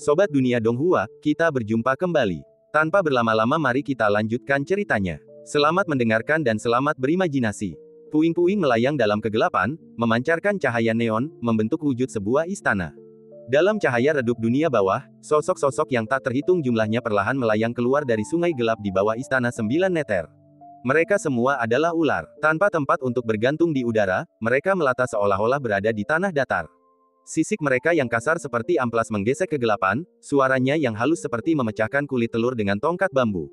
Sobat Dunia Donghua, kita berjumpa kembali. Tanpa berlama-lama mari kita lanjutkan ceritanya. Selamat mendengarkan dan selamat berimajinasi. Puing-puing melayang dalam kegelapan, memancarkan cahaya neon, membentuk wujud sebuah istana. Dalam cahaya redup dunia bawah, sosok-sosok yang tak terhitung jumlahnya perlahan melayang keluar dari sungai gelap di bawah istana 9 meter. Mereka semua adalah ular. Tanpa tempat untuk bergantung di udara, mereka melata seolah-olah berada di tanah datar. Sisik mereka yang kasar seperti amplas menggesek kegelapan, suaranya yang halus seperti memecahkan kulit telur dengan tongkat bambu.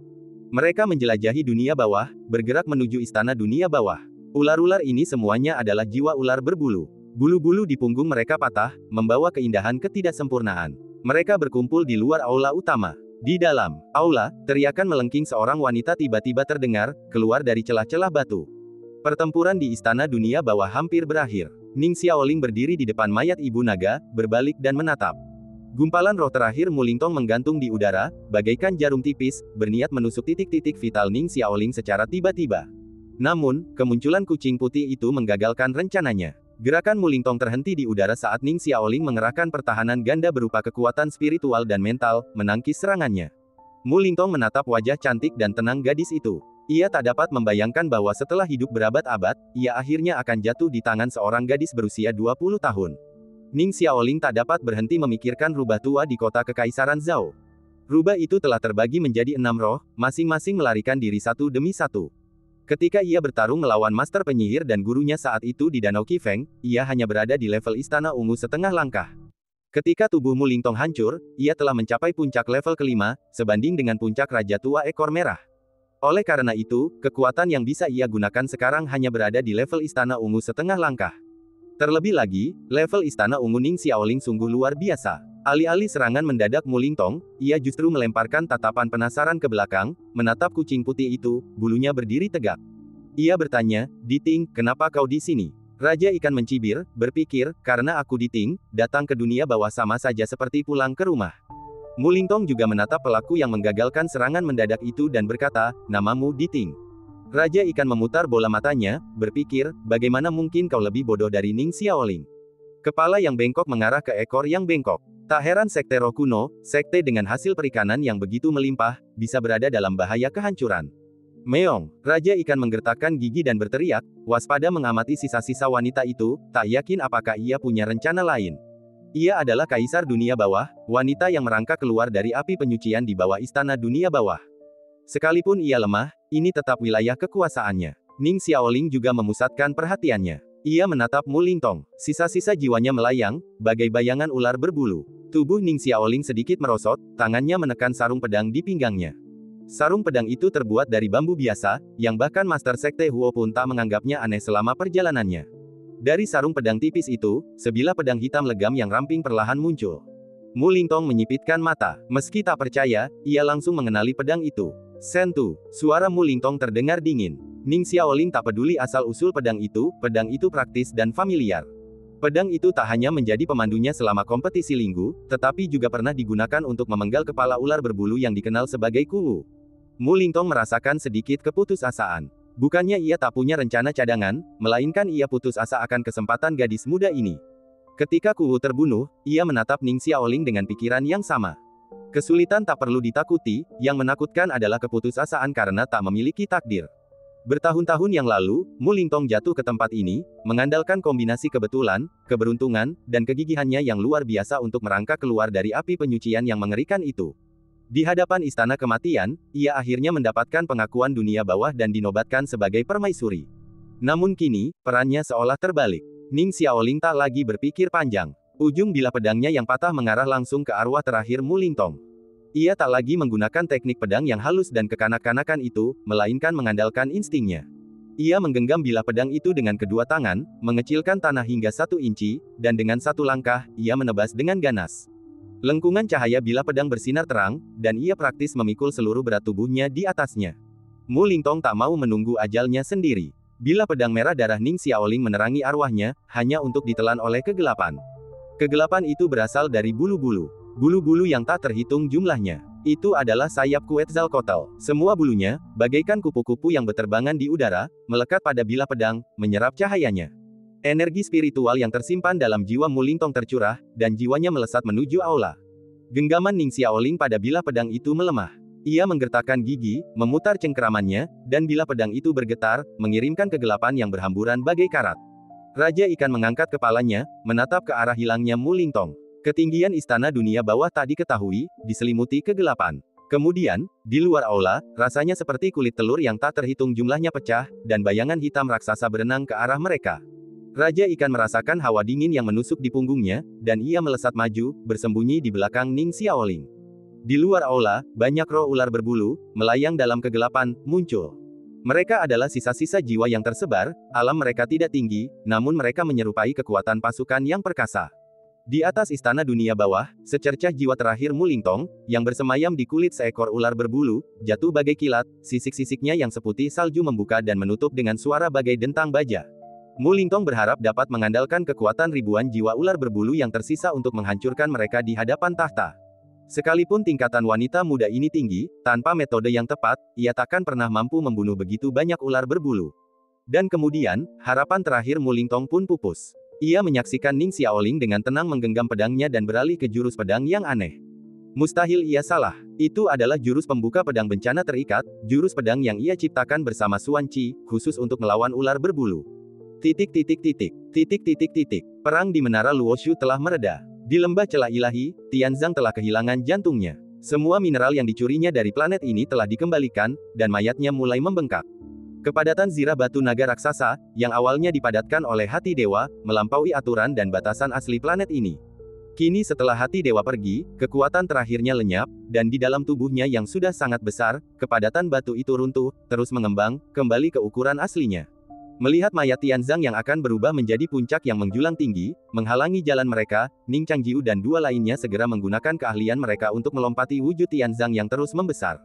Mereka menjelajahi dunia bawah, bergerak menuju istana dunia bawah. Ular-ular ini semuanya adalah jiwa ular berbulu. Bulu-bulu di punggung mereka patah, membawa keindahan ketidaksempurnaan. Mereka berkumpul di luar aula utama. Di dalam aula, teriakan melengking seorang wanita tiba-tiba terdengar, keluar dari celah-celah batu. Pertempuran di istana dunia bawah hampir berakhir. Ning Xiaoling berdiri di depan mayat ibu naga, berbalik dan menatap. Gumpalan roh terakhir Mulingtong menggantung di udara, bagaikan jarum tipis, berniat menusuk titik-titik vital Ning Xiaoling secara tiba-tiba. Namun, kemunculan kucing putih itu menggagalkan rencananya. Gerakan Mulingtong terhenti di udara saat Ning Xiaoling mengerahkan pertahanan ganda berupa kekuatan spiritual dan mental, menangkis serangannya. Mulingtong menatap wajah cantik dan tenang gadis itu. Ia tak dapat membayangkan bahwa setelah hidup berabad-abad, ia akhirnya akan jatuh di tangan seorang gadis berusia 20 tahun. Ning Xiaoling tak dapat berhenti memikirkan rubah tua di kota Kekaisaran Zhao. Rubah itu telah terbagi menjadi 6 roh, masing-masing melarikan diri satu demi satu. Ketika ia bertarung melawan master penyihir dan gurunya saat itu di Danau Qifeng, ia hanya berada di level istana ungu setengah langkah. Ketika tubuh Mulingtong hancur, ia telah mencapai puncak level kelima, sebanding dengan puncak Raja Tua Ekor Merah. Oleh karena itu, kekuatan yang bisa ia gunakan sekarang hanya berada di level istana ungu setengah langkah. Terlebih lagi, level istana ungu Ning Xiaoling sungguh luar biasa. Alih-alih serangan mendadak Mulingtong, ia justru melemparkan tatapan penasaran ke belakang, menatap kucing putih itu, bulunya berdiri tegak. Ia bertanya, "Diting, kenapa kau di sini?" Raja Ikan mencibir, berpikir, "Karena aku Diting, datang ke dunia bawah sama saja seperti pulang ke rumah." Mulingtong juga menatap pelaku yang menggagalkan serangan mendadak itu dan berkata, "Namamu Diting." Raja Ikan memutar bola matanya, berpikir, bagaimana mungkin kau lebih bodoh dari Ning Xiaoling? Kepala yang bengkok mengarah ke ekor yang bengkok. Tak heran sekte roh kuno, sekte dengan hasil perikanan yang begitu melimpah, bisa berada dalam bahaya kehancuran. Meong, Raja Ikan menggertakkan gigi dan berteriak, waspada mengamati sisa-sisa wanita itu, tak yakin apakah ia punya rencana lain. Ia adalah kaisar dunia bawah, wanita yang merangkak keluar dari api penyucian di bawah istana dunia bawah. Sekalipun ia lemah, ini tetap wilayah kekuasaannya. Ning Xiaoling juga memusatkan perhatiannya. Ia menatap Mulingtong. Sisa-sisa jiwanya melayang, bagai bayangan ular berbulu. Tubuh Ning Xiaoling sedikit merosot, tangannya menekan sarung pedang di pinggangnya. Sarung pedang itu terbuat dari bambu biasa, yang bahkan Master Sekte Huo pun tak menganggapnya aneh selama perjalanannya. Dari sarung pedang tipis itu, sebilah pedang hitam legam yang ramping perlahan muncul. Mulingtong menyipitkan mata. Meski tak percaya, ia langsung mengenali pedang itu. Sentu, suara Mulingtong terdengar dingin. Ning Xiaoling tak peduli asal-usul pedang itu praktis dan familiar. Pedang itu tak hanya menjadi pemandunya selama kompetisi Linggu, tetapi juga pernah digunakan untuk memenggal kepala ular berbulu yang dikenal sebagai Kuwu. Mulingtong merasakan sedikit keputusasaan. Bukannya ia tak punya rencana cadangan, melainkan ia putus asa akan kesempatan gadis muda ini. Ketika Kuwu terbunuh, ia menatap Ning Xiaoling dengan pikiran yang sama. Kesulitan tak perlu ditakuti, yang menakutkan adalah keputusasaan karena tak memiliki takdir. Bertahun-tahun yang lalu, Mulingtong jatuh ke tempat ini, mengandalkan kombinasi kebetulan, keberuntungan, dan kegigihannya yang luar biasa untuk merangkak keluar dari api penyucian yang mengerikan itu. Di hadapan istana kematian, ia akhirnya mendapatkan pengakuan dunia bawah dan dinobatkan sebagai permaisuri. Namun kini, perannya seolah terbalik. Ning Xiaoling tak lagi berpikir panjang. Ujung bilah pedangnya yang patah mengarah langsung ke arwah terakhir Mulingtong. Ia tak lagi menggunakan teknik pedang yang halus dan kekanak-kanakan itu, melainkan mengandalkan instingnya. Ia menggenggam bilah pedang itu dengan kedua tangan, mengecilkan tanah hingga 1 inci, dan dengan satu langkah, ia menebas dengan ganas. Lengkungan cahaya bilah pedang bersinar terang, dan ia praktis memikul seluruh berat tubuhnya di atasnya. Mulingtong tak mau menunggu ajalnya sendiri. Bilah pedang merah darah Ning Xiaoling menerangi arwahnya, hanya untuk ditelan oleh kegelapan. Kegelapan itu berasal dari bulu-bulu. Bulu-bulu yang tak terhitung jumlahnya. Itu adalah sayap Quetzalcoatl. Semua bulunya, bagaikan kupu-kupu yang berterbangan di udara, melekat pada bilah pedang, menyerap cahayanya. Energi spiritual yang tersimpan dalam jiwa Mulingtong tercurah, dan jiwanya melesat menuju aula. Genggaman Ning Xiaoling pada bilah pedang itu melemah. Ia menggertakkan gigi, memutar cengkeramannya, dan bilah pedang itu bergetar, mengirimkan kegelapan yang berhamburan bagai karat. Raja Ikan mengangkat kepalanya, menatap ke arah hilangnya Mu Lingtong. Ketinggian istana dunia bawah tak diketahui, diselimuti kegelapan. Kemudian, di luar aula, rasanya seperti kulit telur yang tak terhitung jumlahnya pecah, dan bayangan hitam raksasa berenang ke arah mereka. Raja Ikan merasakan hawa dingin yang menusuk di punggungnya, dan ia melesat maju, bersembunyi di belakang Ning Xiaoling. Di luar aula, banyak roh ular berbulu, melayang dalam kegelapan, muncul. Mereka adalah sisa-sisa jiwa yang tersebar, alam mereka tidak tinggi, namun mereka menyerupai kekuatan pasukan yang perkasa. Di atas istana dunia bawah, secercah jiwa terakhir Mu Lingtong, yang bersemayam di kulit seekor ular berbulu, jatuh bagai kilat, sisik-sisiknya yang seputih salju membuka dan menutup dengan suara bagai dentang baja. Mu Lingtong berharap dapat mengandalkan kekuatan ribuan jiwa ular berbulu yang tersisa untuk menghancurkan mereka di hadapan tahta. Sekalipun tingkatan wanita muda ini tinggi, tanpa metode yang tepat, ia takkan pernah mampu membunuh begitu banyak ular berbulu. Dan kemudian, harapan terakhir Mu Lingtong pun pupus. Ia menyaksikan Ning Xiaoling dengan tenang menggenggam pedangnya dan beralih ke jurus pedang yang aneh. Mustahil ia salah. Itu adalah jurus pembuka pedang bencana terikat, jurus pedang yang ia ciptakan bersama Suan Qi, khusus untuk melawan ular berbulu. Perang di Menara Luoshu telah mereda. Di lembah celah ilahi, Tianzang telah kehilangan jantungnya. Semua mineral yang dicurinya dari planet ini telah dikembalikan, dan mayatnya mulai membengkak. Kepadatan zirah batu naga raksasa, yang awalnya dipadatkan oleh hati dewa, melampaui aturan dan batasan asli planet ini. Kini setelah hati dewa pergi, kekuatan terakhirnya lenyap, dan di dalam tubuhnya yang sudah sangat besar, kepadatan batu itu runtuh, terus mengembang, kembali ke ukuran aslinya. Melihat mayat Tianzang yang akan berubah menjadi puncak yang menjulang tinggi, menghalangi jalan mereka, Ning Changjiu dan dua lainnya segera menggunakan keahlian mereka untuk melompati wujud Tianzang yang terus membesar.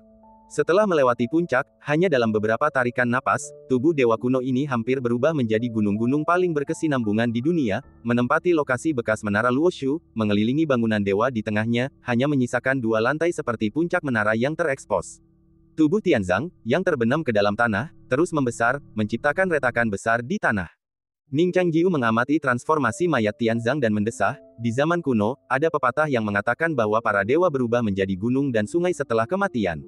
Setelah melewati puncak, hanya dalam beberapa tarikan napas, tubuh dewa kuno ini hampir berubah menjadi gunung-gunung paling berkesinambungan di dunia, menempati lokasi bekas menara Luoshu, mengelilingi bangunan dewa di tengahnya, hanya menyisakan dua lantai seperti puncak menara yang terekspos. Tubuh Tianzang, yang terbenam ke dalam tanah, terus membesar, menciptakan retakan besar di tanah. Ning Changjiu mengamati transformasi mayat Tianzang dan mendesah, di zaman kuno, ada pepatah yang mengatakan bahwa para dewa berubah menjadi gunung dan sungai setelah kematian.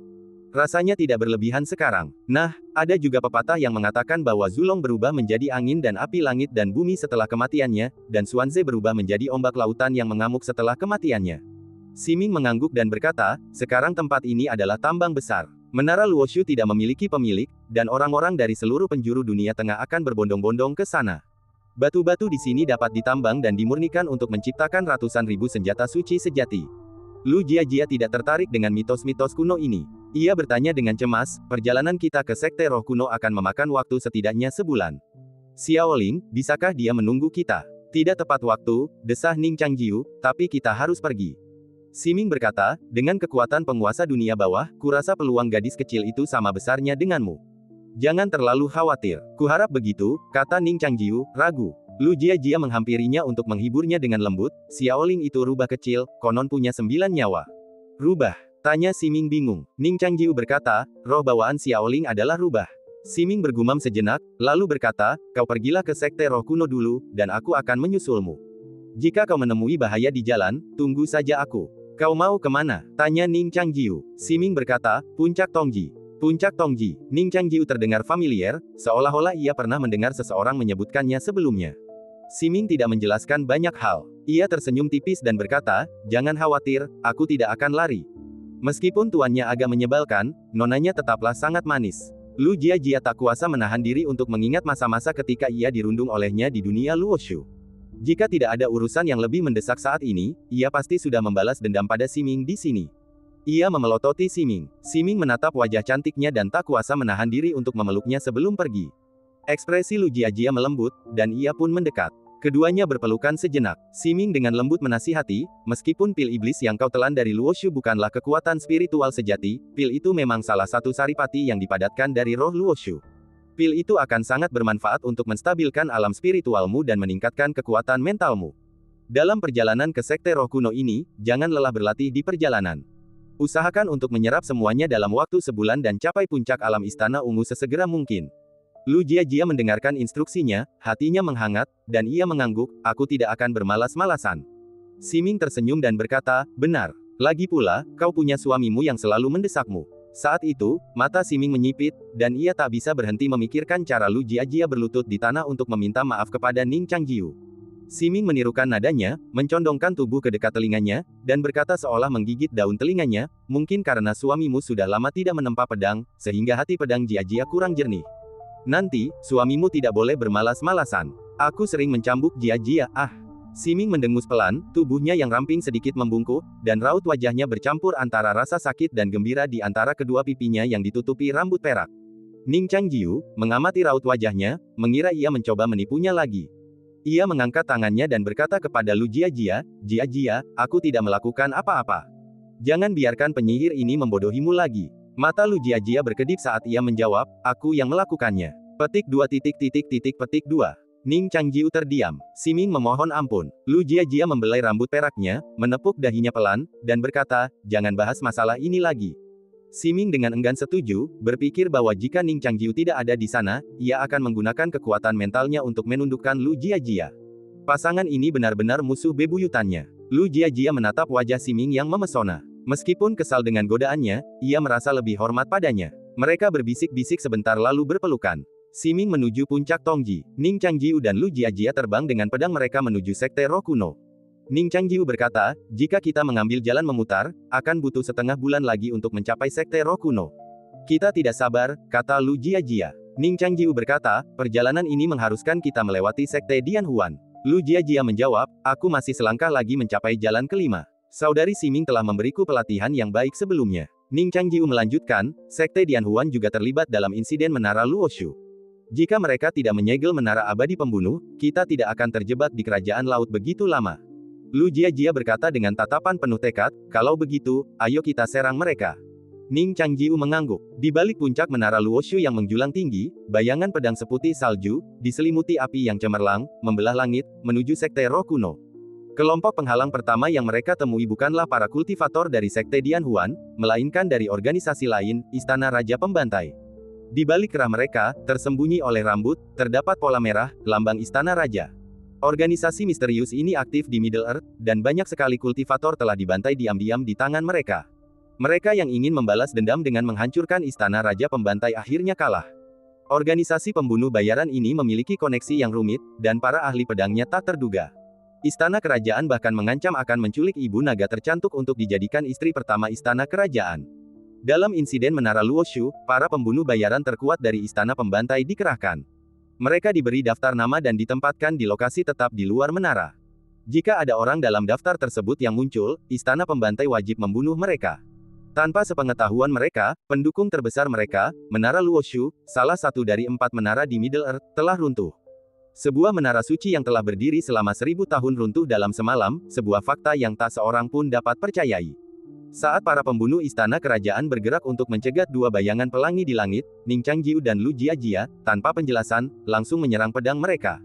Rasanya tidak berlebihan sekarang. Nah, ada juga pepatah yang mengatakan bahwa Zulong berubah menjadi angin dan api langit dan bumi setelah kematiannya, dan Xuanze berubah menjadi ombak lautan yang mengamuk setelah kematiannya. Siming mengangguk dan berkata, sekarang tempat ini adalah tambang besar. Menara Luoshu tidak memiliki pemilik, dan orang-orang dari seluruh penjuru dunia tengah akan berbondong-bondong ke sana. Batu-batu di sini dapat ditambang dan dimurnikan untuk menciptakan ratusan ribu senjata suci sejati. Lu Jiajia tidak tertarik dengan mitos-mitos kuno ini. Ia bertanya dengan cemas, perjalanan kita ke Sekte Roh Kuno akan memakan waktu setidaknya sebulan. Xiaoling, bisakah dia menunggu kita? Tidak tepat waktu, desah Ning Changjiu, tapi kita harus pergi. Siming berkata, dengan kekuatan penguasa dunia bawah, kurasa peluang gadis kecil itu sama besarnya denganmu. Jangan terlalu khawatir. Kuharap begitu, kata Ning Changjiu, ragu. Lu Jiajia menghampirinya untuk menghiburnya dengan lembut, Xiaoling itu rubah kecil, konon punya 9 nyawa. Rubah? Tanya Siming bingung. Ning Changjiu berkata, roh bawaan Xiaoling adalah rubah. Siming bergumam sejenak, lalu berkata, kau pergilah ke Sekte Roh Kuno dulu, dan aku akan menyusulmu. Jika kau menemui bahaya di jalan, tunggu saja aku. Kau mau kemana? Tanya Ning Changjiu. Siming berkata, Puncak Tongji. Puncak Tongji. Ning Changjiu terdengar familiar, seolah-olah ia pernah mendengar seseorang menyebutkannya sebelumnya. Siming tidak menjelaskan banyak hal. Ia tersenyum tipis dan berkata, jangan khawatir, aku tidak akan lari. Meskipun tuannya agak menyebalkan, nonanya tetaplah sangat manis. Lu Jiajia tak kuasa menahan diri untuk mengingat masa-masa ketika ia dirundung olehnya di dunia Luoshu. Jika tidak ada urusan yang lebih mendesak saat ini, ia pasti sudah membalas dendam pada Siming di sini. Ia memelototi Siming. Siming menatap wajah cantiknya dan tak kuasa menahan diri untuk memeluknya sebelum pergi. Ekspresi Lu Jiajia melembut, dan ia pun mendekat. Keduanya berpelukan sejenak. Siming dengan lembut menasihati, meskipun pil iblis yang kau telan dari Luoshu bukanlah kekuatan spiritual sejati, pil itu memang salah satu saripati yang dipadatkan dari roh Luoshu. Pil itu akan sangat bermanfaat untuk menstabilkan alam spiritualmu dan meningkatkan kekuatan mentalmu. Dalam perjalanan ke Sekte Roh Kuno ini, jangan lelah berlatih di perjalanan. Usahakan untuk menyerap semuanya dalam waktu sebulan dan capai puncak alam Istana Ungu sesegera mungkin. Lu Jiajia mendengarkan instruksinya, hatinya menghangat, dan ia mengangguk, aku tidak akan bermalas-malasan. Siming tersenyum dan berkata, benar. Lagi pula, kau punya suamimu yang selalu mendesakmu. Saat itu, mata Siming menyipit, dan ia tak bisa berhenti memikirkan cara Lu Jiajia berlutut di tanah untuk meminta maaf kepada Ning Changjiu. Siming menirukan nadanya, mencondongkan tubuh ke dekat telinganya, dan berkata seolah menggigit daun telinganya, mungkin karena suamimu sudah lama tidak menempa pedang, sehingga hati pedang Jiajia kurang jernih. Nanti, suamimu tidak boleh bermalas-malasan. Aku sering mencambuk Jiajia, Siming mendengus pelan, tubuhnya yang ramping sedikit membungkuk, dan raut wajahnya bercampur antara rasa sakit dan gembira di antara kedua pipinya yang ditutupi rambut perak. Ning Changjiu mengamati raut wajahnya, mengira ia mencoba menipunya lagi. Ia mengangkat tangannya dan berkata kepada Lu Jiajia, "Jiajia, aku tidak melakukan apa-apa. Jangan biarkan penyihir ini membodohimu lagi." Mata Lu Jiajia berkedip saat ia menjawab, "Aku yang melakukannya." Petik 2. Ning Changjiu terdiam. Siming memohon ampun. Lu Jiajia membelai rambut peraknya, menepuk dahinya pelan, dan berkata, "Jangan bahas masalah ini lagi." Siming dengan enggan setuju, berpikir bahwa jika Ning Changjiu tidak ada di sana, ia akan menggunakan kekuatan mentalnya untuk menundukkan Lu Jiajia. Pasangan ini benar-benar musuh bebuyutannya. Lu Jiajia menatap wajah Siming yang memesona. Meskipun kesal dengan godaannya, ia merasa lebih hormat padanya. Mereka berbisik-bisik sebentar lalu berpelukan. Siming menuju puncak Tongji. Ning Changjiu dan Lu Jiajia terbang dengan pedang mereka menuju Sekte Roh Kuno. Ning Changjiu berkata, "Jika kita mengambil jalan memutar, akan butuh setengah bulan lagi untuk mencapai Sekte Roh Kuno." "Kita tidak sabar," kata Lu Jiajia. Ning Changjiu berkata, "Perjalanan ini mengharuskan kita melewati Sekte Dianhuan." Lu Jiajia menjawab, "Aku masih selangkah lagi mencapai jalan kelima. Saudari Siming telah memberiku pelatihan yang baik sebelumnya." Ning Changjiu melanjutkan, "Sekte Dianhuan juga terlibat dalam insiden Menara Luoshu. Jika mereka tidak menyegel menara abadi pembunuh, kita tidak akan terjebak di kerajaan laut begitu lama." Lu Jiajia berkata dengan tatapan penuh tekad, "Kalau begitu, ayo kita serang mereka." Ning Changjiu mengangguk. Di balik puncak menara Luoshu yang menjulang tinggi, bayangan pedang seputih salju, diselimuti api yang cemerlang, membelah langit, menuju Sekte Roh Kuno. Kelompok penghalang pertama yang mereka temui bukanlah para kultivator dari Sekte Dianhuan, melainkan dari organisasi lain, Istana Raja Pembantai. Di balik kerah mereka, tersembunyi oleh rambut, terdapat pola merah, lambang Istana Raja. Organisasi misterius ini aktif di Middle Earth, dan banyak sekali kultivator telah dibantai diam-diam di tangan mereka. Mereka yang ingin membalas dendam dengan menghancurkan Istana Raja Pembantai akhirnya kalah. Organisasi pembunuh bayaran ini memiliki koneksi yang rumit, dan para ahli pedangnya tak terduga. Istana Kerajaan bahkan mengancam akan menculik ibu naga tercantik untuk dijadikan istri pertama Istana Kerajaan. Dalam insiden Menara Luoshu, para pembunuh bayaran terkuat dari Istana Pembantai dikerahkan. Mereka diberi daftar nama dan ditempatkan di lokasi tetap di luar menara. Jika ada orang dalam daftar tersebut yang muncul, Istana Pembantai wajib membunuh mereka. Tanpa sepengetahuan mereka, pendukung terbesar mereka, Menara Luoshu, salah satu dari 4 menara di Middle Earth, telah runtuh. Sebuah menara suci yang telah berdiri selama 1000 tahun runtuh dalam semalam, sebuah fakta yang tak seorang pun dapat percayai. Saat para pembunuh Istana Kerajaan bergerak untuk mencegat 2 bayangan pelangi di langit, Ning Changjiu dan Lu Jiajia, tanpa penjelasan, langsung menyerang pedang mereka.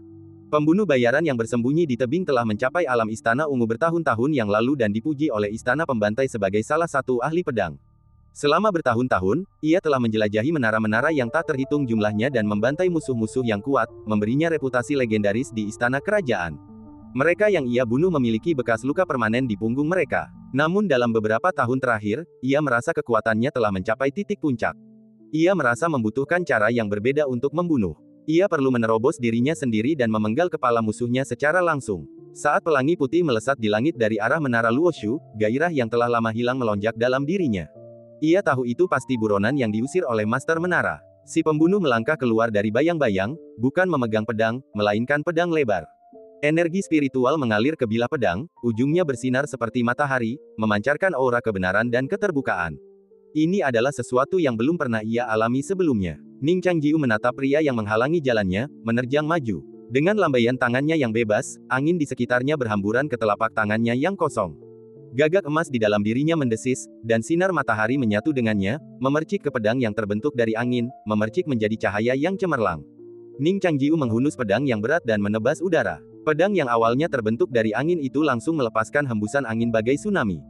Pembunuh bayaran yang bersembunyi di tebing telah mencapai alam Istana Ungu bertahun-tahun yang lalu dan dipuji oleh Istana Pembantai sebagai salah satu ahli pedang. Selama bertahun-tahun, ia telah menjelajahi menara-menara yang tak terhitung jumlahnya dan membantai musuh-musuh yang kuat, memberinya reputasi legendaris di Istana Kerajaan. Mereka yang ia bunuh memiliki bekas luka permanen di punggung mereka. Namun dalam beberapa tahun terakhir, ia merasa kekuatannya telah mencapai titik puncak. Ia merasa membutuhkan cara yang berbeda untuk membunuh. Ia perlu menerobos dirinya sendiri dan memenggal kepala musuhnya secara langsung. Saat pelangi putih melesat di langit dari arah Menara Luoshu, gairah yang telah lama hilang melonjak dalam dirinya. Ia tahu itu pasti buronan yang diusir oleh Master Menara. Si pembunuh melangkah keluar dari bayang-bayang, bukan memegang pedang, melainkan pedang lebar. Energi spiritual mengalir ke bilah pedang, ujungnya bersinar seperti matahari, memancarkan aura kebenaran dan keterbukaan. Ini adalah sesuatu yang belum pernah ia alami sebelumnya. Ning Changjiu menatap pria yang menghalangi jalannya, menerjang maju. Dengan lambaian tangannya yang bebas, angin di sekitarnya berhamburan ke telapak tangannya yang kosong. Gagak emas di dalam dirinya mendesis, dan sinar matahari menyatu dengannya, memercik ke pedang yang terbentuk dari angin, memercik menjadi cahaya yang cemerlang. Ning Changjiu menghunus pedang yang berat dan menebas udara. Pedang yang awalnya terbentuk dari angin itu langsung melepaskan hembusan angin bagai tsunami.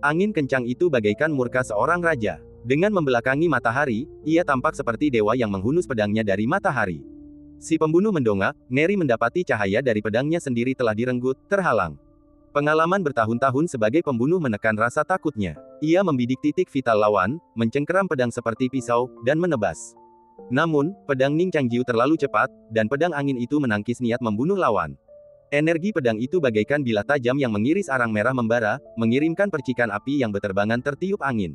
Angin kencang itu bagaikan murka seorang raja. Dengan membelakangi matahari, ia tampak seperti dewa yang menghunus pedangnya dari matahari. Si pembunuh mendongak, ngeri mendapati cahaya dari pedangnya sendiri telah direnggut, terhalang. Pengalaman bertahun-tahun sebagai pembunuh menekan rasa takutnya. Ia membidik titik vital lawan, mencengkeram pedang seperti pisau, dan menebas. Namun, pedang Ning Changjiu terlalu cepat, dan pedang angin itu menangkis niat membunuh lawan. Energi pedang itu bagaikan bilah tajam yang mengiris arang merah membara, mengirimkan percikan api yang berterbangan tertiup angin.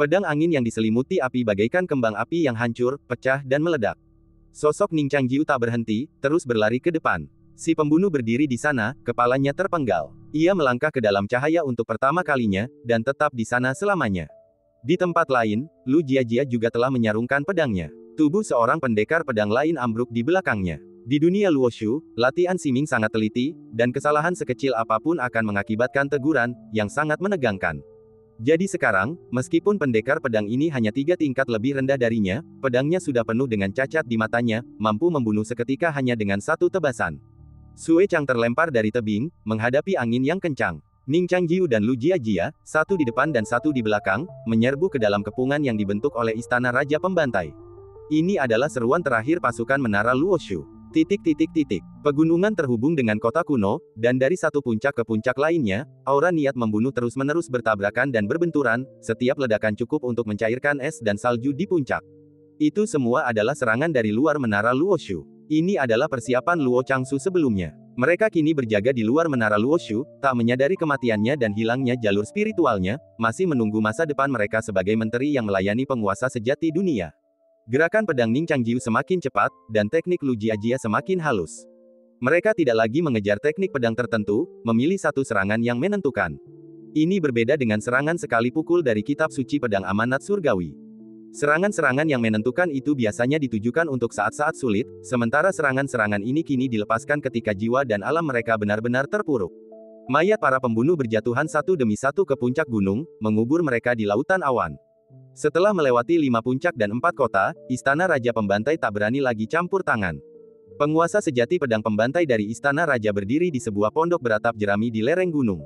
Pedang angin yang diselimuti api bagaikan kembang api yang hancur, pecah, dan meledak. Sosok Ning Changjiu tak berhenti, terus berlari ke depan. Si pembunuh berdiri di sana, kepalanya terpenggal. Ia melangkah ke dalam cahaya untuk pertama kalinya, dan tetap di sana selamanya. Di tempat lain, Lu Jiajia juga telah menyarungkan pedangnya. Tubuh seorang pendekar pedang lain ambruk di belakangnya. Di dunia Luoshu, latihan Siming sangat teliti, dan kesalahan sekecil apapun akan mengakibatkan teguran, yang sangat menegangkan. Jadi sekarang, meskipun pendekar pedang ini hanya 3 tingkat lebih rendah darinya, pedangnya sudah penuh dengan cacat di matanya, mampu membunuh seketika hanya dengan satu tebasan. Sue Chang terlempar dari tebing, menghadapi angin yang kencang. Ning Changjiu dan Lu Jiajia, satu di depan dan satu di belakang, menyerbu ke dalam kepungan yang dibentuk oleh Istana Raja Pembantai. Ini adalah seruan terakhir pasukan Menara Luoshu. Pegunungan terhubung dengan kota kuno, dan dari satu puncak ke puncak lainnya, aura niat membunuh terus-menerus bertabrakan dan berbenturan, setiap ledakan cukup untuk mencairkan es dan salju di puncak. Itu semua adalah serangan dari luar Menara Luoshu. Ini adalah persiapan Luo Changsu sebelumnya. Mereka kini berjaga di luar Menara Luoshu, tak menyadari kematiannya dan hilangnya jalur spiritualnya, masih menunggu masa depan mereka sebagai menteri yang melayani penguasa sejati dunia. Gerakan pedang Ning Changjiu semakin cepat, dan teknik Lu Jiajia semakin halus. Mereka tidak lagi mengejar teknik pedang tertentu, memilih satu serangan yang menentukan. Ini berbeda dengan serangan sekali pukul dari kitab suci pedang amanat surgawi. Serangan-serangan yang menentukan itu biasanya ditujukan untuk saat-saat sulit, sementara serangan-serangan ini kini dilepaskan ketika jiwa dan alam mereka benar-benar terpuruk. Mayat para pembunuh berjatuhan satu demi satu ke puncak gunung, mengubur mereka di lautan awan. Setelah melewati 5 puncak dan 4 kota, Istana Raja Pembantai tak berani lagi campur tangan. Penguasa sejati pedang pembantai dari Istana Raja berdiri di sebuah pondok beratap jerami di lereng gunung.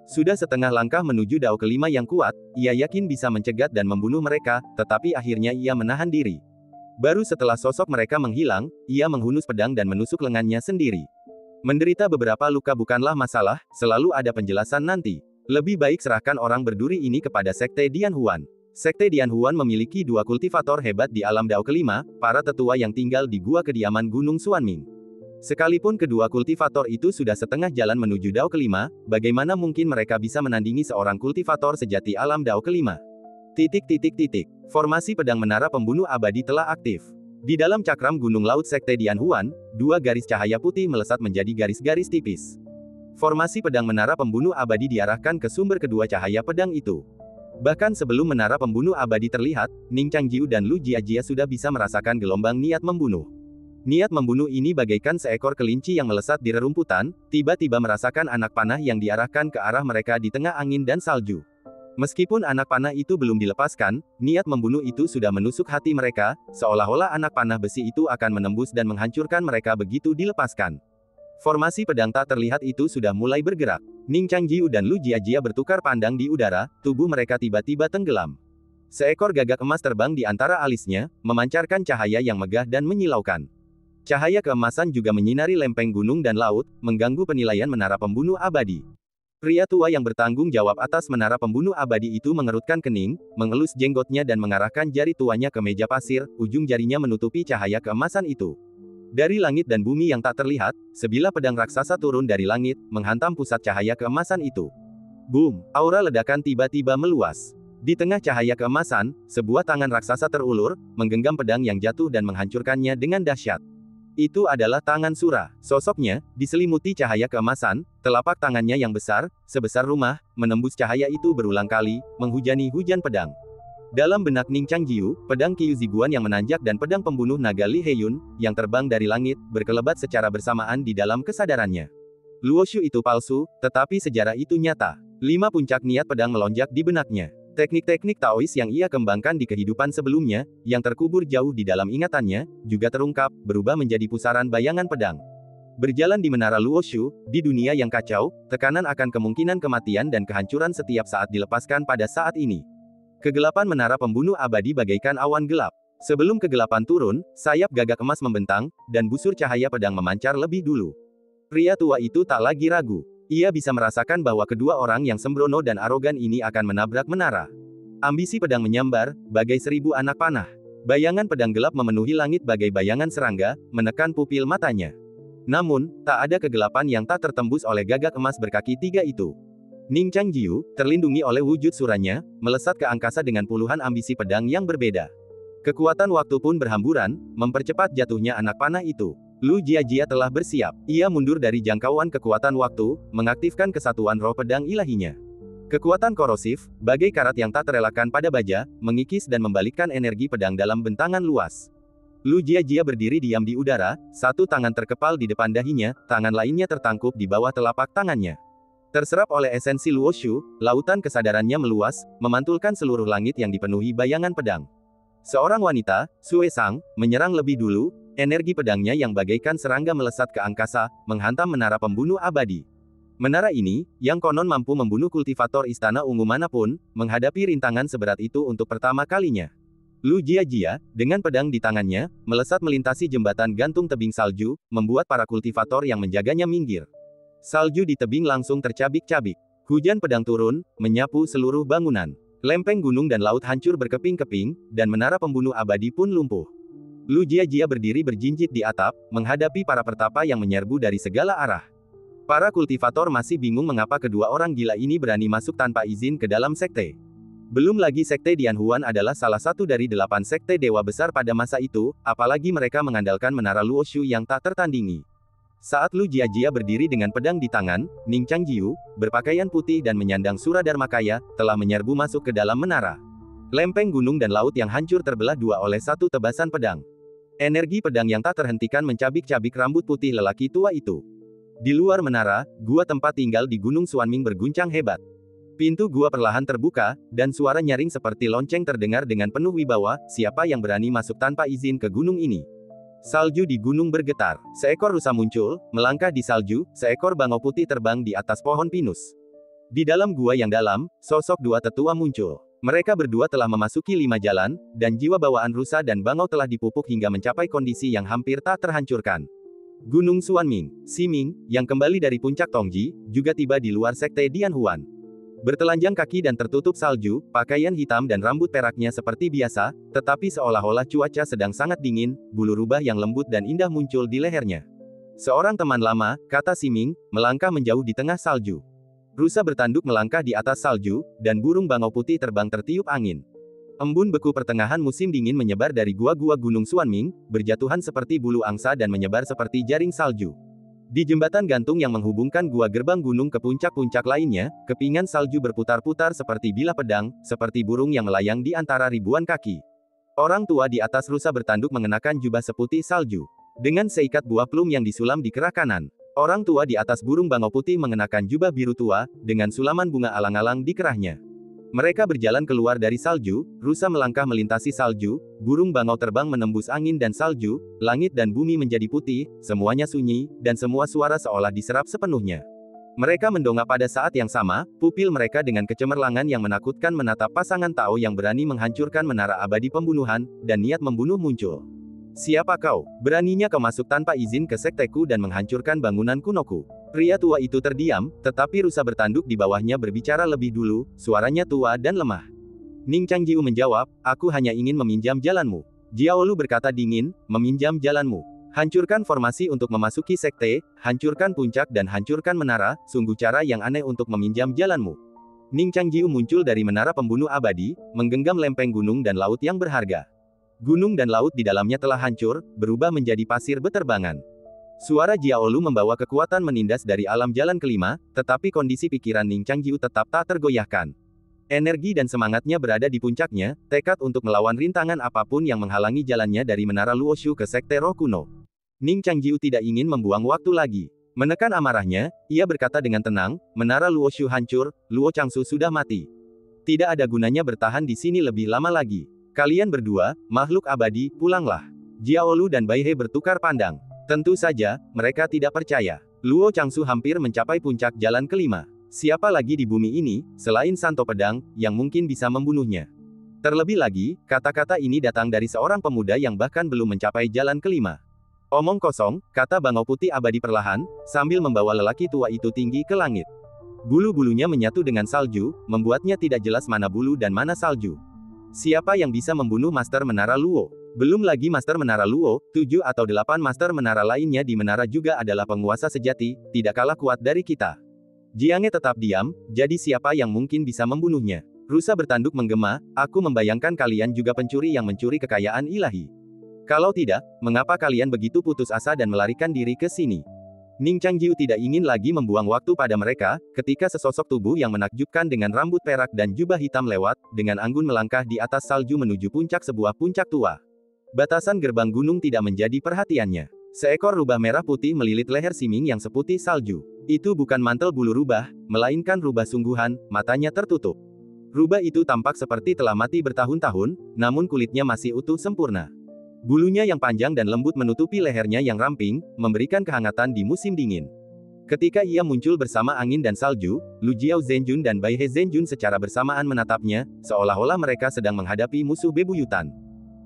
Sudah setengah langkah menuju dao kelima yang kuat, ia yakin bisa mencegat dan membunuh mereka, tetapi akhirnya ia menahan diri. Baru setelah sosok mereka menghilang, ia menghunus pedang dan menusuk lengannya sendiri. Menderita beberapa luka bukanlah masalah, selalu ada penjelasan nanti. Lebih baik serahkan orang berduri ini kepada Sekte Dian Huan. Sekte Dian Huan memiliki 2 kultivator hebat di alam dao kelima, para tetua yang tinggal di gua kediaman Gunung Xuanming. Sekalipun kedua kultivator itu sudah setengah jalan menuju dao kelima, bagaimana mungkin mereka bisa menandingi seorang kultivator sejati alam dao kelima? Formasi pedang menara pembunuh abadi telah aktif. Di dalam cakram gunung laut Sekte Dian Huan, 2 garis cahaya putih melesat menjadi garis-garis tipis. Formasi pedang menara pembunuh abadi diarahkan ke sumber kedua cahaya pedang itu. Bahkan sebelum menara pembunuh abadi terlihat, Ning Changjiu dan Lu Jiajia sudah bisa merasakan gelombang niat membunuh. Niat membunuh ini bagaikan seekor kelinci yang melesat di rerumputan, tiba-tiba merasakan anak panah yang diarahkan ke arah mereka di tengah angin dan salju. Meskipun anak panah itu belum dilepaskan, niat membunuh itu sudah menusuk hati mereka, seolah-olah anak panah besi itu akan menembus dan menghancurkan mereka begitu dilepaskan. Formasi pedang tak terlihat itu sudah mulai bergerak. Ning Changjiu dan Lu Jiajia bertukar pandang di udara, tubuh mereka tiba-tiba tenggelam. Seekor gagak emas terbang di antara alisnya, memancarkan cahaya yang megah dan menyilaukan. Cahaya keemasan juga menyinari lempeng gunung dan laut, mengganggu penilaian menara pembunuh abadi. Pria tua yang bertanggung jawab atas menara pembunuh abadi itu mengerutkan kening, mengelus jenggotnya dan mengarahkan jari tuanya ke meja pasir, ujung jarinya menutupi cahaya keemasan itu. Dari langit dan bumi yang tak terlihat, sebilah pedang raksasa turun dari langit, menghantam pusat cahaya keemasan itu. Boom! Aura ledakan tiba-tiba meluas. Di tengah cahaya keemasan, sebuah tangan raksasa terulur, menggenggam pedang yang jatuh dan menghancurkannya dengan dahsyat. Itu adalah tangan Sura. Sosoknya, diselimuti cahaya keemasan, telapak tangannya yang besar, sebesar rumah, menembus cahaya itu berulang kali, menghujani hujan pedang. Dalam benak Ning Changjiu, pedang Qiu Ziguan yang menanjak dan pedang pembunuh naga Li Heiyun, yang terbang dari langit, berkelebat secara bersamaan di dalam kesadarannya. Luoshu itu palsu, tetapi sejarah itu nyata. 5 puncak niat pedang melonjak di benaknya. Teknik-teknik Taois yang ia kembangkan di kehidupan sebelumnya, yang terkubur jauh di dalam ingatannya, juga terungkap, berubah menjadi pusaran bayangan pedang. Berjalan di menara Luoshu, di dunia yang kacau, tekanan akan kemungkinan kematian dan kehancuran setiap saat dilepaskan pada saat ini. Kegelapan menara pembunuh abadi bagaikan awan gelap. Sebelum kegelapan turun, sayap gagak emas membentang, dan busur cahaya pedang memancar lebih dulu. Pria tua itu tak lagi ragu. Ia bisa merasakan bahwa kedua orang yang sembrono dan arogan ini akan menabrak menara. Ambisi pedang menyambar, bagai 1000 anak panah. Bayangan pedang gelap memenuhi langit bagai bayangan serangga, menekan pupil matanya. Namun, tak ada kegelapan yang tak tertembus oleh gagak emas berkaki 3 itu. Ning Changjiu, terlindungi oleh wujud suranya, melesat ke angkasa dengan puluhan ambisi pedang yang berbeda. Kekuatan waktu pun berhamburan, mempercepat jatuhnya anak panah itu. Lu Jiajia telah bersiap. Ia mundur dari jangkauan kekuatan waktu, mengaktifkan kesatuan roh pedang ilahinya. Kekuatan korosif, bagai karat yang tak terelakkan pada baja, mengikis dan membalikkan energi pedang dalam bentangan luas. Lu Jiajia berdiri diam di udara, satu tangan terkepal di depan dahinya, tangan lainnya tertangkup di bawah telapak tangannya. Terserap oleh esensi Luoshu, lautan kesadarannya meluas, memantulkan seluruh langit yang dipenuhi bayangan pedang. Seorang wanita, Sue Sang, menyerang lebih dulu, energi pedangnya yang bagaikan serangga melesat ke angkasa, menghantam menara pembunuh abadi. Menara ini, yang konon mampu membunuh kultivator istana ungu manapun, menghadapi rintangan seberat itu untuk pertama kalinya. Lu Jiajia, dengan pedang di tangannya, melesat melintasi jembatan gantung tebing salju, membuat para kultivator yang menjaganya minggir. Salju di tebing langsung tercabik-cabik. Hujan pedang turun, menyapu seluruh bangunan. Lempeng gunung dan laut hancur berkeping-keping, dan menara pembunuh abadi pun lumpuh. Lu Jiajia berdiri berjinjit di atap, menghadapi para pertapa yang menyerbu dari segala arah. Para kultivator masih bingung mengapa kedua orang gila ini berani masuk tanpa izin ke dalam sekte. Belum lagi sekte Dianhuan adalah salah satu dari 8 sekte dewa besar pada masa itu, apalagi mereka mengandalkan menara Luoshu yang tak tertandingi. Saat Lu Jiajia berdiri dengan pedang di tangan, Ning Changjiu, berpakaian putih dan menyandang Suradarmakaya, telah menyerbu masuk ke dalam menara. Lempeng gunung dan laut yang hancur terbelah dua oleh satu tebasan pedang. Energi pedang yang tak terhentikan mencabik-cabik rambut putih lelaki tua itu. Di luar menara, gua tempat tinggal di Gunung Xuanming berguncang hebat. Pintu gua perlahan terbuka, dan suara nyaring seperti lonceng terdengar dengan penuh wibawa, siapa yang berani masuk tanpa izin ke gunung ini? Salju di gunung bergetar. Seekor rusa muncul, melangkah di salju, seekor bangau putih terbang di atas pohon pinus. Di dalam gua yang dalam, sosok dua tetua muncul. Mereka berdua telah memasuki 5 jalan, dan jiwa bawaan rusa dan bangau telah dipupuk hingga mencapai kondisi yang hampir tak terhancurkan. Gunung Xuanming, Siming, yang kembali dari puncak Tongji, juga tiba di luar sekte Dianhuan. Bertelanjang kaki dan tertutup salju, pakaian hitam dan rambut peraknya seperti biasa, tetapi seolah-olah cuaca sedang sangat dingin, bulu rubah yang lembut dan indah muncul di lehernya. Seorang teman lama, kata Siming, melangkah menjauh di tengah salju. Rusa bertanduk melangkah di atas salju, dan burung bangau putih terbang tertiup angin. Embun beku pertengahan musim dingin menyebar dari gua-gua Gunung Xuanming, berjatuhan seperti bulu angsa dan menyebar seperti jaring salju. Di jembatan gantung yang menghubungkan gua gerbang gunung ke puncak-puncak lainnya, kepingan salju berputar-putar seperti bilah pedang, seperti burung yang melayang di antara ribuan kaki. Orang tua di atas rusa bertanduk mengenakan jubah seputih salju. Dengan seikat buah plum yang disulam di kerak kanan. Orang tua di atas burung bangau putih mengenakan jubah biru tua, dengan sulaman bunga alang-alang di kerahnya. Mereka berjalan keluar dari salju, rusa melangkah melintasi salju, burung bangau terbang menembus angin dan salju, langit dan bumi menjadi putih, semuanya sunyi, dan semua suara seolah diserap sepenuhnya. Mereka mendongak pada saat yang sama, pupil mereka dengan kecemerlangan yang menakutkan menatap pasangan Tao yang berani menghancurkan menara abadi pembunuhan, dan niat membunuh muncul. Siapa kau? Beraninya kau masuk tanpa izin ke sekteku dan menghancurkan bangunan kunoku. Pria tua itu terdiam, tetapi rusa bertanduk di bawahnya berbicara lebih dulu, suaranya tua dan lemah. Ning Changjiu menjawab, aku hanya ingin meminjam jalanmu. Jiaolu berkata dingin, meminjam jalanmu. Hancurkan formasi untuk memasuki sekte, hancurkan puncak dan hancurkan menara, sungguh cara yang aneh untuk meminjam jalanmu. Ning Changjiu muncul dari menara pembunuh abadi, menggenggam lempeng gunung dan laut yang berharga. Gunung dan laut di dalamnya telah hancur, berubah menjadi pasir beterbangan. Suara Jiaolu membawa kekuatan menindas dari alam jalan kelima, tetapi kondisi pikiran Ning Changjiu tetap tak tergoyahkan. Energi dan semangatnya berada di puncaknya, tekad untuk melawan rintangan apapun yang menghalangi jalannya dari menara Luoshu ke sekte roh kuno. Ning Changjiu tidak ingin membuang waktu lagi. Menekan amarahnya, ia berkata dengan tenang, menara Luoshu hancur, Luo Changsu sudah mati. Tidak ada gunanya bertahan di sini lebih lama lagi. Kalian berdua, makhluk abadi, pulanglah. Jiaolu dan Bai He bertukar pandang. Tentu saja, mereka tidak percaya. Luo Changsu hampir mencapai puncak jalan kelima. Siapa lagi di bumi ini, selain Santo Pedang, yang mungkin bisa membunuhnya? Terlebih lagi, kata-kata ini datang dari seorang pemuda yang bahkan belum mencapai jalan kelima. Omong kosong, kata Bangau Putih Abadi perlahan, sambil membawa lelaki tua itu tinggi ke langit. Bulu-bulunya menyatu dengan salju, membuatnya tidak jelas mana bulu dan mana salju. Siapa yang bisa membunuh Master Menara Luo? Belum lagi Master Menara Luo, 7 atau 8 Master Menara lainnya di menara juga adalah penguasa sejati, tidak kalah kuat dari kita. Jiange tetap diam, jadi siapa yang mungkin bisa membunuhnya? Rusa bertanduk menggema, aku membayangkan kalian juga pencuri yang mencuri kekayaan ilahi. Kalau tidak, mengapa kalian begitu putus asa dan melarikan diri ke sini? Ning Changjiu tidak ingin lagi membuang waktu pada mereka, ketika sesosok tubuh yang menakjubkan dengan rambut perak dan jubah hitam lewat, dengan anggun melangkah di atas salju menuju puncak sebuah puncak tua. Batasan gerbang gunung tidak menjadi perhatiannya. Seekor rubah merah putih melilit leher Siming yang seputih salju. Itu bukan mantel bulu rubah, melainkan rubah sungguhan, matanya tertutup. Rubah itu tampak seperti telah mati bertahun-tahun, namun kulitnya masih utuh sempurna. Bulunya yang panjang dan lembut menutupi lehernya yang ramping, memberikan kehangatan di musim dingin. Ketika ia muncul bersama angin dan salju, Lu Jiao Zhenjun dan Bai He Zhenjun secara bersamaan menatapnya, seolah-olah mereka sedang menghadapi musuh bebuyutan.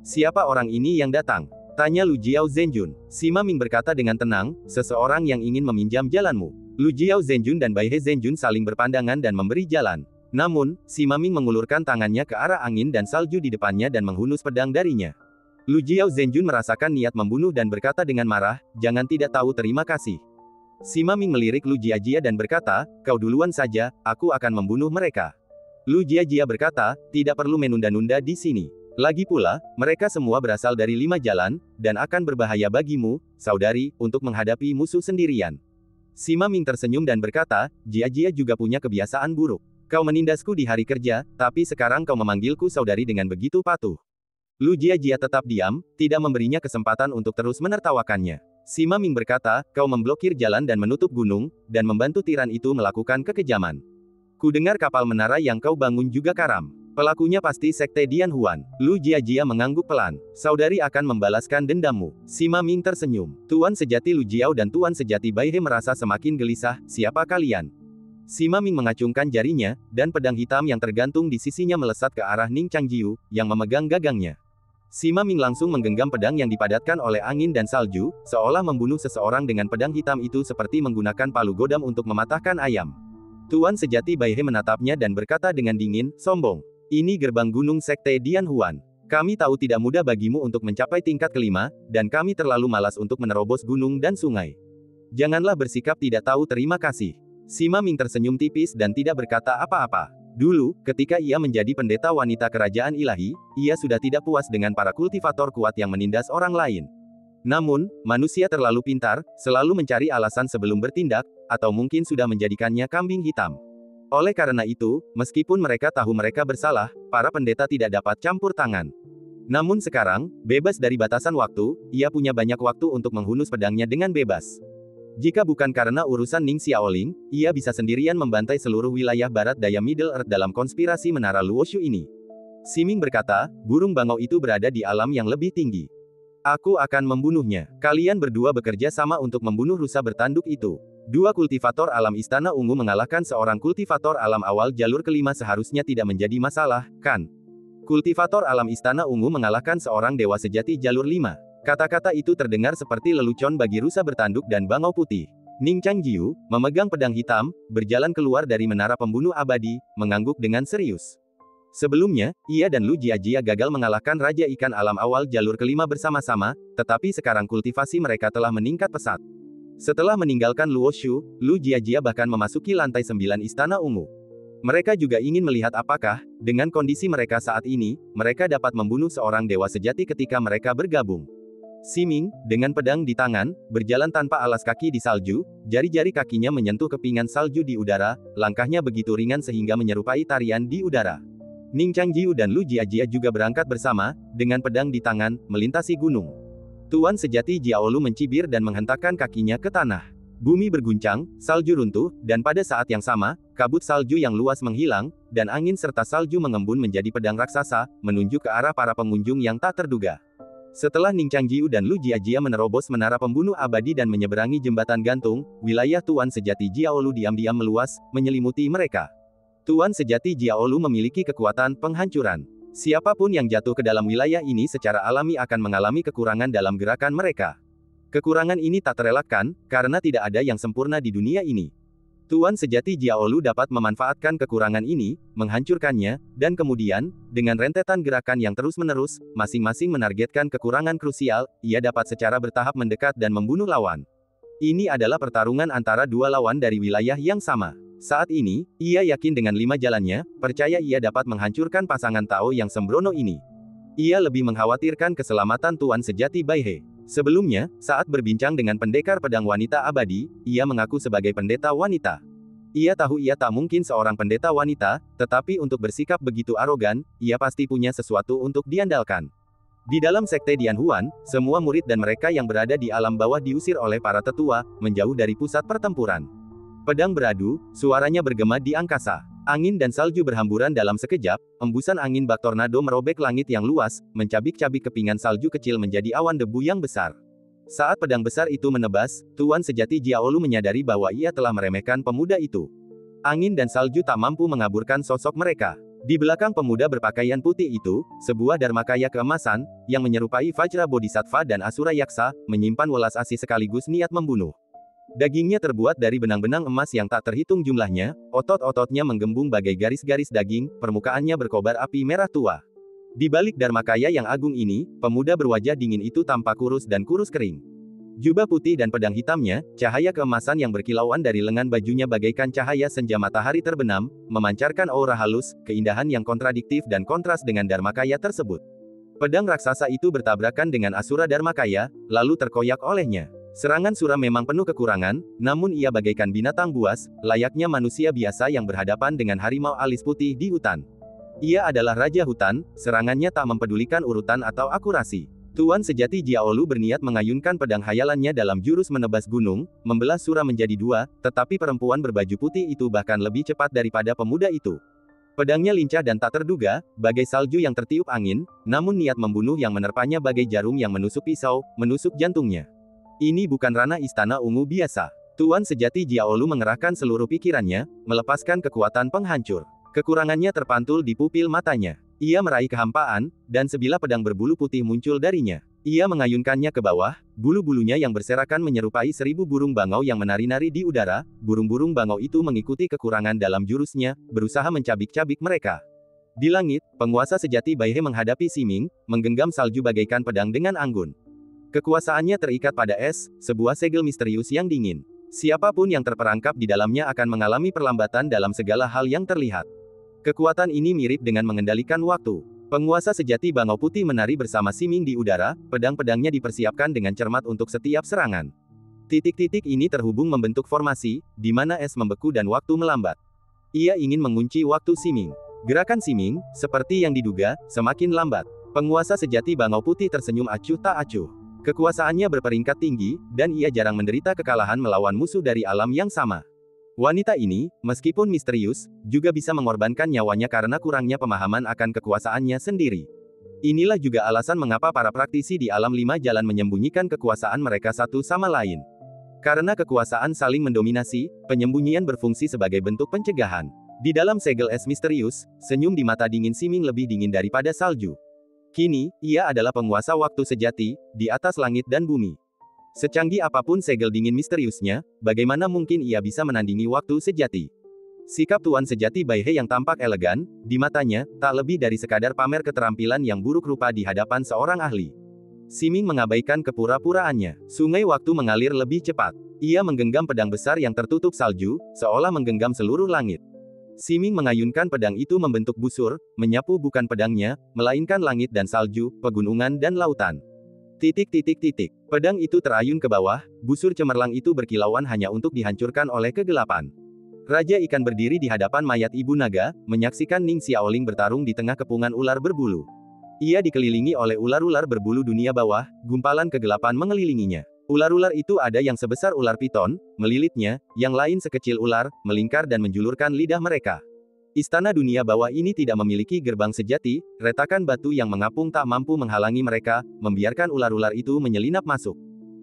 Siapa orang ini yang datang? Tanya Lu Jiao Zhenjun. Sima Ming berkata dengan tenang, seseorang yang ingin meminjam jalanmu. Lu Jiao Zhenjun dan Bai He Zhenjun saling berpandangan dan memberi jalan. Namun, Sima Ming mengulurkan tangannya ke arah angin dan salju di depannya dan menghunus pedang darinya. Lu Jiao Zhenjun merasakan niat membunuh dan berkata dengan marah, jangan tidak tahu terima kasih. Sima Ming melirik Lu Jiajia dan berkata, kau duluan saja, aku akan membunuh mereka. Lu Jiajia berkata, tidak perlu menunda-nunda di sini. Lagi pula, mereka semua berasal dari 5 jalan, dan akan berbahaya bagimu, saudari, untuk menghadapi musuh sendirian. Sima Ming tersenyum dan berkata, Jiajia juga punya kebiasaan buruk. Kau menindasku di hari kerja, tapi sekarang kau memanggilku saudari dengan begitu patuh. Lu Jiajia tetap diam, tidak memberinya kesempatan untuk terus menertawakannya. Sima Ming berkata, kau memblokir jalan dan menutup gunung, dan membantu tiran itu melakukan kekejaman. Ku dengar kapal menara yang kau bangun juga karam. Pelakunya pasti Sekte Dian Huan. Lu Jiajia mengangguk pelan. Saudari akan membalaskan dendammu. Sima Ming tersenyum. Tuan sejati Lu Jiao dan Tuan sejati Bai He merasa semakin gelisah, siapa kalian? Sima Ming mengacungkan jarinya, dan pedang hitam yang tergantung di sisinya melesat ke arah Ning Changjiu, yang memegang gagangnya. Sima Ming langsung menggenggam pedang yang dipadatkan oleh angin dan salju, seolah membunuh seseorang dengan pedang hitam itu seperti menggunakan palu godam untuk mematahkan ayam. Tuan sejati Bai He menatapnya dan berkata dengan dingin, sombong. Ini gerbang gunung Sekte Dian Huan. Kami tahu tidak mudah bagimu untuk mencapai tingkat kelima, dan kami terlalu malas untuk menerobos gunung dan sungai. Janganlah bersikap tidak tahu terima kasih. Sima Ming tersenyum tipis dan tidak berkata apa-apa. Dulu, ketika ia menjadi pendeta wanita kerajaan ilahi, ia sudah tidak puas dengan para kultivator kuat yang menindas orang lain. Namun, manusia terlalu pintar, selalu mencari alasan sebelum bertindak, atau mungkin sudah menjadikannya kambing hitam. Oleh karena itu, meskipun mereka tahu mereka bersalah, para pendeta tidak dapat campur tangan. Namun sekarang, bebas dari batasan waktu, ia punya banyak waktu untuk menghunus pedangnya dengan bebas. Jika bukan karena urusan Ning Xiaoling, ia bisa sendirian membantai seluruh wilayah barat daya Middle Earth dalam konspirasi menara Luoshu ini. Siming berkata, burung bangau itu berada di alam yang lebih tinggi. Aku akan membunuhnya. Kalian berdua bekerja sama untuk membunuh rusa bertanduk itu. 2 kultivator alam Istana Ungu mengalahkan seorang kultivator alam awal jalur kelima seharusnya tidak menjadi masalah, kan? Kultivator alam Istana Ungu mengalahkan seorang dewa sejati jalur 5. Kata-kata itu terdengar seperti lelucon bagi rusa bertanduk dan bangau putih. Ning Changjiu, memegang pedang hitam, berjalan keluar dari menara pembunuh abadi, mengangguk dengan serius. Sebelumnya, ia dan Lu Jiajia gagal mengalahkan Raja Ikan Alam Awal jalur kelima bersama-sama, tetapi sekarang kultivasi mereka telah meningkat pesat. Setelah meninggalkan Luoshu, Lu Jiajia bahkan memasuki lantai 9 Istana Ungu. Mereka juga ingin melihat apakah, dengan kondisi mereka saat ini, mereka dapat membunuh seorang dewa sejati ketika mereka bergabung. Siming, dengan pedang di tangan, berjalan tanpa alas kaki di salju, jari-jari kakinya menyentuh kepingan salju di udara, langkahnya begitu ringan sehingga menyerupai tarian di udara. Ning Changjiu dan Lu Jiajia juga berangkat bersama, dengan pedang di tangan, melintasi gunung. Tuan sejati Jiaolu mencibir dan menghentakkan kakinya ke tanah. Bumi berguncang, salju runtuh, dan pada saat yang sama, kabut salju yang luas menghilang, dan angin serta salju mengembun menjadi pedang raksasa, menunjuk ke arah para pengunjung yang tak terduga. Setelah Ning Changjiu dan Lu Jiajia menerobos menara pembunuh abadi dan menyeberangi jembatan gantung, wilayah Tuan sejati Jiaolu diam-diam meluas, menyelimuti mereka. Tuan sejati Jiaolu memiliki kekuatan penghancuran. Siapapun yang jatuh ke dalam wilayah ini secara alami akan mengalami kekurangan dalam gerakan mereka. Kekurangan ini tak terelakkan, karena tidak ada yang sempurna di dunia ini. Tuan sejati Jiaolu dapat memanfaatkan kekurangan ini, menghancurkannya, dan kemudian, dengan rentetan gerakan yang terus-menerus, masing-masing menargetkan kekurangan krusial, ia dapat secara bertahap mendekat dan membunuh lawan. Ini adalah pertarungan antara dua lawan dari wilayah yang sama. Saat ini, ia yakin dengan 5 jalannya, percaya ia dapat menghancurkan pasangan Tao yang sembrono ini. Ia lebih mengkhawatirkan keselamatan Tuan sejati Baihe. Sebelumnya, saat berbincang dengan pendekar pedang wanita abadi, ia mengaku sebagai pendeta wanita. Ia tahu ia tak mungkin seorang pendeta wanita, tetapi untuk bersikap begitu arogan, ia pasti punya sesuatu untuk diandalkan. Di dalam sekte Dianhuan, semua murid dan mereka yang berada di alam bawah diusir oleh para tetua, menjauh dari pusat pertempuran. Pedang beradu, suaranya bergema di angkasa. Angin dan salju berhamburan dalam sekejap, embusan angin bak tornado merobek langit yang luas, mencabik-cabik kepingan salju kecil menjadi awan debu yang besar. Saat pedang besar itu menebas, Tuan sejati Jiaolu menyadari bahwa ia telah meremehkan pemuda itu. Angin dan salju tak mampu mengaburkan sosok mereka. Di belakang pemuda berpakaian putih itu, sebuah dharmakaya keemasan, yang menyerupai Vajra Bodhisattva dan Asura Yaksa, menyimpan welas asih sekaligus niat membunuh. Dagingnya terbuat dari benang-benang emas yang tak terhitung jumlahnya, otot-ototnya menggembung bagai garis-garis daging, permukaannya berkobar api merah tua. Di balik dharmakaya yang agung ini, pemuda berwajah dingin itu tampak kurus dan kurus kering. Jubah putih dan pedang hitamnya, cahaya keemasan yang berkilauan dari lengan bajunya bagaikan cahaya senja matahari terbenam, memancarkan aura halus, keindahan yang kontradiktif dan kontras dengan dharmakaya tersebut. Pedang raksasa itu bertabrakan dengan Asura Dharmakaya, lalu terkoyak olehnya. Serangan Sura memang penuh kekurangan, namun ia bagaikan binatang buas, layaknya manusia biasa yang berhadapan dengan harimau alis putih di hutan. Ia adalah Raja Hutan, serangannya tak mempedulikan urutan atau akurasi. Tuan sejati Jiaolu berniat mengayunkan pedang hayalannya dalam jurus menebas gunung, membelah Sura menjadi dua, tetapi perempuan berbaju putih itu bahkan lebih cepat daripada pemuda itu. Pedangnya lincah dan tak terduga, bagai salju yang tertiup angin, namun niat membunuh yang menerpanya bagai jarum yang menusuk pisau, menusuk jantungnya. Ini bukan ranah istana ungu biasa. Tuan sejati Jiaolu mengerahkan seluruh pikirannya, melepaskan kekuatan penghancur. Kekurangannya terpantul di pupil matanya. Ia meraih kehampaan, dan sebilah pedang berbulu putih muncul darinya. Ia mengayunkannya ke bawah, bulu-bulunya yang berserakan menyerupai 1000 burung bangau yang menari-nari di udara, burung-burung bangau itu mengikuti kekurangan dalam jurusnya, berusaha mencabik-cabik mereka. Di langit, penguasa sejati Baihe menghadapi Siming, menggenggam salju bagaikan pedang dengan anggun. Kekuasaannya terikat pada es, sebuah segel misterius yang dingin. Siapapun yang terperangkap di dalamnya akan mengalami perlambatan dalam segala hal yang terlihat. Kekuatan ini mirip dengan mengendalikan waktu. Penguasa sejati Bangau Putih menari bersama Siming di udara, pedang-pedangnya dipersiapkan dengan cermat untuk setiap serangan. Titik-titik ini terhubung membentuk formasi, di mana es membeku dan waktu melambat. Ia ingin mengunci waktu Siming. Gerakan Siming, seperti yang diduga, semakin lambat. Penguasa sejati Bangau Putih tersenyum acuh tak acuh. Kekuasaannya berperingkat tinggi, dan ia jarang menderita kekalahan melawan musuh dari alam yang sama. Wanita ini, meskipun misterius, juga bisa mengorbankan nyawanya karena kurangnya pemahaman akan kekuasaannya sendiri. Inilah juga alasan mengapa para praktisi di alam 5 jalan menyembunyikan kekuasaan mereka satu sama lain. Karena kekuasaan saling mendominasi, penyembunyian berfungsi sebagai bentuk pencegahan. Di dalam segel es misterius, senyum di mata dingin Siming lebih dingin daripada salju. Kini, ia adalah penguasa waktu sejati, di atas langit dan bumi. Secanggih apapun segel dingin misteriusnya, bagaimana mungkin ia bisa menandingi waktu sejati? Sikap Tuan sejati Baihe yang tampak elegan, di matanya, tak lebih dari sekadar pamer keterampilan yang buruk rupa di hadapan seorang ahli. Siming mengabaikan kepura-puraannya. Sungai waktu mengalir lebih cepat. Ia menggenggam pedang besar yang tertutup salju, seolah menggenggam seluruh langit. Siming mengayunkan pedang itu membentuk busur, menyapu bukan pedangnya, melainkan langit dan salju, pegunungan dan lautan. Titik-titik-titik. Pedang itu terayun ke bawah, busur cemerlang itu berkilauan hanya untuk dihancurkan oleh kegelapan. Raja Ikan berdiri di hadapan mayat Ibu Naga, menyaksikan Ning Xiaoling bertarung di tengah kepungan ular berbulu. Ia dikelilingi oleh ular-ular berbulu dunia bawah, gumpalan kegelapan mengelilinginya. Ular-ular itu ada yang sebesar ular piton, melilitnya, yang lain sekecil ular, melingkar dan menjulurkan lidah mereka. Istana dunia bawah ini tidak memiliki gerbang sejati, retakan batu yang mengapung tak mampu menghalangi mereka, membiarkan ular-ular itu menyelinap masuk.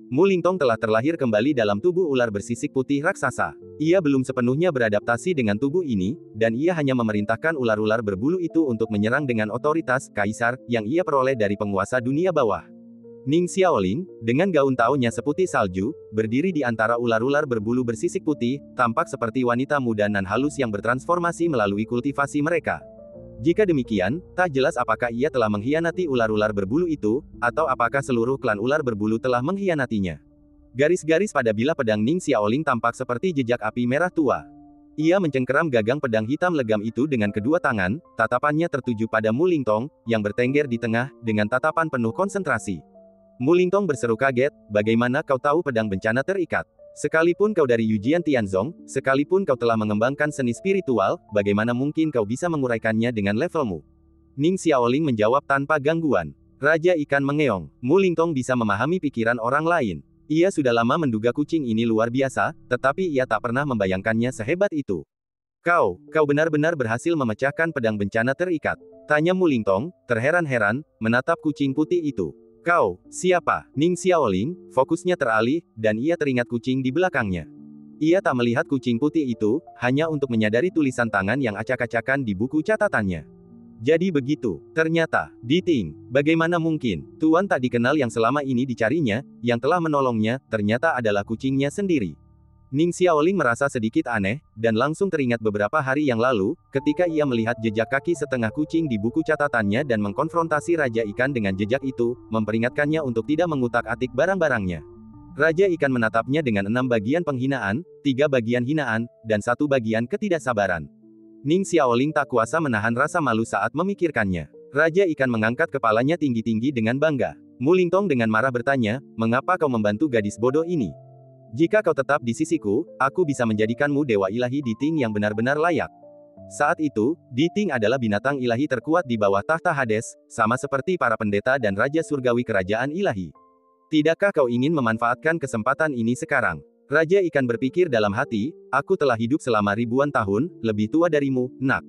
Mu Lingtong telah terlahir kembali dalam tubuh ular bersisik putih raksasa. Ia belum sepenuhnya beradaptasi dengan tubuh ini, dan ia hanya memerintahkan ular-ular berbulu itu untuk menyerang dengan otoritas, kaisar, yang ia peroleh dari penguasa dunia bawah. Ning Xiaoling, dengan gaun taonya seputih salju, berdiri di antara ular-ular berbulu bersisik putih, tampak seperti wanita muda nan halus yang bertransformasi melalui kultivasi mereka. Jika demikian, tak jelas apakah ia telah mengkhianati ular-ular berbulu itu, atau apakah seluruh klan ular berbulu telah mengkhianatinya. Garis-garis pada bilah pedang Ning Xiaoling tampak seperti jejak api merah tua. Ia mencengkeram gagang pedang hitam legam itu dengan kedua tangan, tatapannya tertuju pada Mu Lingtong, yang bertengger di tengah, dengan tatapan penuh konsentrasi. Mu Lingtong berseru kaget, bagaimana kau tahu pedang bencana terikat? Sekalipun kau dari Yujian Tianzong, sekalipun kau telah mengembangkan seni spiritual, bagaimana mungkin kau bisa menguraikannya dengan levelmu? Ning Xiaoling menjawab tanpa gangguan. Raja Ikan mengeong. Mu Lingtong bisa memahami pikiran orang lain. Ia sudah lama menduga kucing ini luar biasa, tetapi ia tak pernah membayangkannya sehebat itu. Kau benar-benar berhasil memecahkan pedang bencana terikat. Tanya Mu Lingtong, terheran-heran, menatap kucing putih itu. Kau, siapa? Ning Xiaoling, fokusnya teralih, dan ia teringat kucing di belakangnya. Ia tak melihat kucing putih itu, hanya untuk menyadari tulisan tangan yang acak-acakan di buku catatannya. Jadi begitu, ternyata, Diting, bagaimana mungkin, Tuan tak dikenal yang selama ini dicarinya, yang telah menolongnya, ternyata adalah kucingnya sendiri. Ning Xiaoling merasa sedikit aneh, dan langsung teringat beberapa hari yang lalu, ketika ia melihat jejak kaki setengah kucing di buku catatannya dan mengkonfrontasi Raja Ikan dengan jejak itu, memperingatkannya untuk tidak mengutak-atik barang-barangnya. Raja Ikan menatapnya dengan 6 bagian penghinaan, 3 bagian hinaan, dan 1 bagian ketidaksabaran. Ning Xiaoling tak kuasa menahan rasa malu saat memikirkannya. Raja Ikan mengangkat kepalanya tinggi-tinggi dengan bangga. Mu Lingtong dengan marah bertanya, mengapa kau membantu gadis bodoh ini? Jika kau tetap di sisiku, aku bisa menjadikanmu dewa ilahi Diting yang benar-benar layak. Saat itu, Diting adalah binatang ilahi terkuat di bawah tahta Hades, sama seperti para pendeta dan raja surgawi kerajaan ilahi. Tidakkah kau ingin memanfaatkan kesempatan ini sekarang? Raja Ikan berpikir dalam hati, aku telah hidup selama ribuan tahun, lebih tua darimu, nak.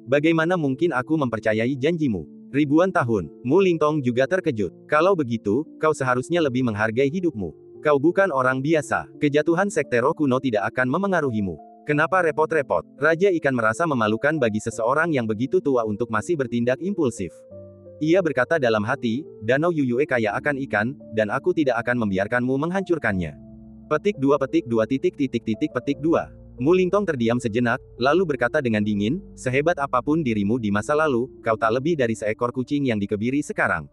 Bagaimana mungkin aku mempercayai janjimu? Ribuan tahun, Mu Lingtong juga terkejut. Kalau begitu, kau seharusnya lebih menghargai hidupmu. Kau bukan orang biasa. Kejatuhan sekte roh kuno tidak akan memengaruhimu. Kenapa repot-repot? Raja Ikan merasa memalukan bagi seseorang yang begitu tua untuk masih bertindak impulsif. Ia berkata dalam hati, Danau Yuyue kaya akan ikan, dan aku tidak akan membiarkanmu menghancurkannya. Petik 2 petik 2. Mu Lingtong terdiam sejenak, lalu berkata dengan dingin, sehebat apapun dirimu di masa lalu, kau tak lebih dari seekor kucing yang dikebiri sekarang.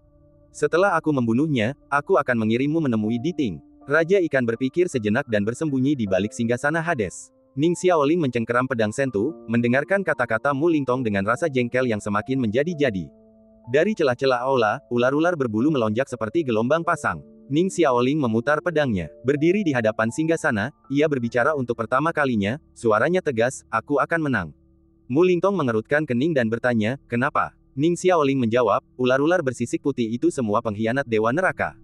Setelah aku membunuhnya, aku akan mengirimmu menemui Diting. Raja Ikan berpikir sejenak dan bersembunyi di balik singgasana Hades. Ning Xiaoling mencengkeram pedang sentu, mendengarkan kata-kata Mu Lingtong dengan rasa jengkel yang semakin menjadi-jadi. Dari celah-celah aula, ular-ular berbulu melonjak seperti gelombang pasang. Ning Xiaoling memutar pedangnya. Berdiri di hadapan singgasana, ia berbicara untuk pertama kalinya, suaranya tegas, aku akan menang. Mu Lingtong mengerutkan kening dan bertanya, kenapa? Ning Xiaoling menjawab, ular-ular bersisik putih itu semua pengkhianat dewa neraka.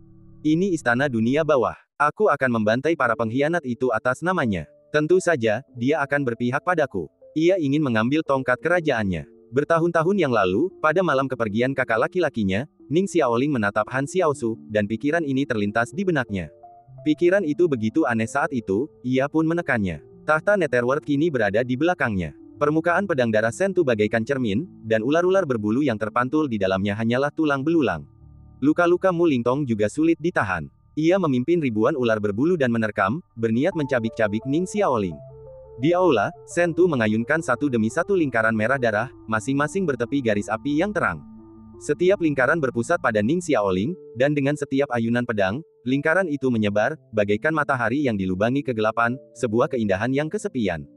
Ini istana dunia bawah. Aku akan membantai para pengkhianat itu atas namanya. Tentu saja, dia akan berpihak padaku. Ia ingin mengambil tongkat kerajaannya. Bertahun-tahun yang lalu, pada malam kepergian kakak laki-lakinya, Ning Xiaoling menatap Han Xiaosu, dan pikiran ini terlintas di benaknya. Pikiran itu begitu aneh saat itu, ia pun menekannya. Tahta Netherworld kini berada di belakangnya. Permukaan pedang darah sentu bagaikan cermin, dan ular-ular berbulu yang terpantul di dalamnya hanyalah tulang belulang. Luka-luka Mu Lingtong juga sulit ditahan. Ia memimpin ribuan ular berbulu dan menerkam, berniat mencabik-cabik Ning Xiaoling. Di aula, sentu mengayunkan satu demi satu lingkaran merah darah, masing-masing bertepi garis api yang terang. Setiap lingkaran berpusat pada Ning Xiaoling, dan dengan setiap ayunan pedang, lingkaran itu menyebar, bagaikan matahari yang dilubangi kegelapan, sebuah keindahan yang kesepian.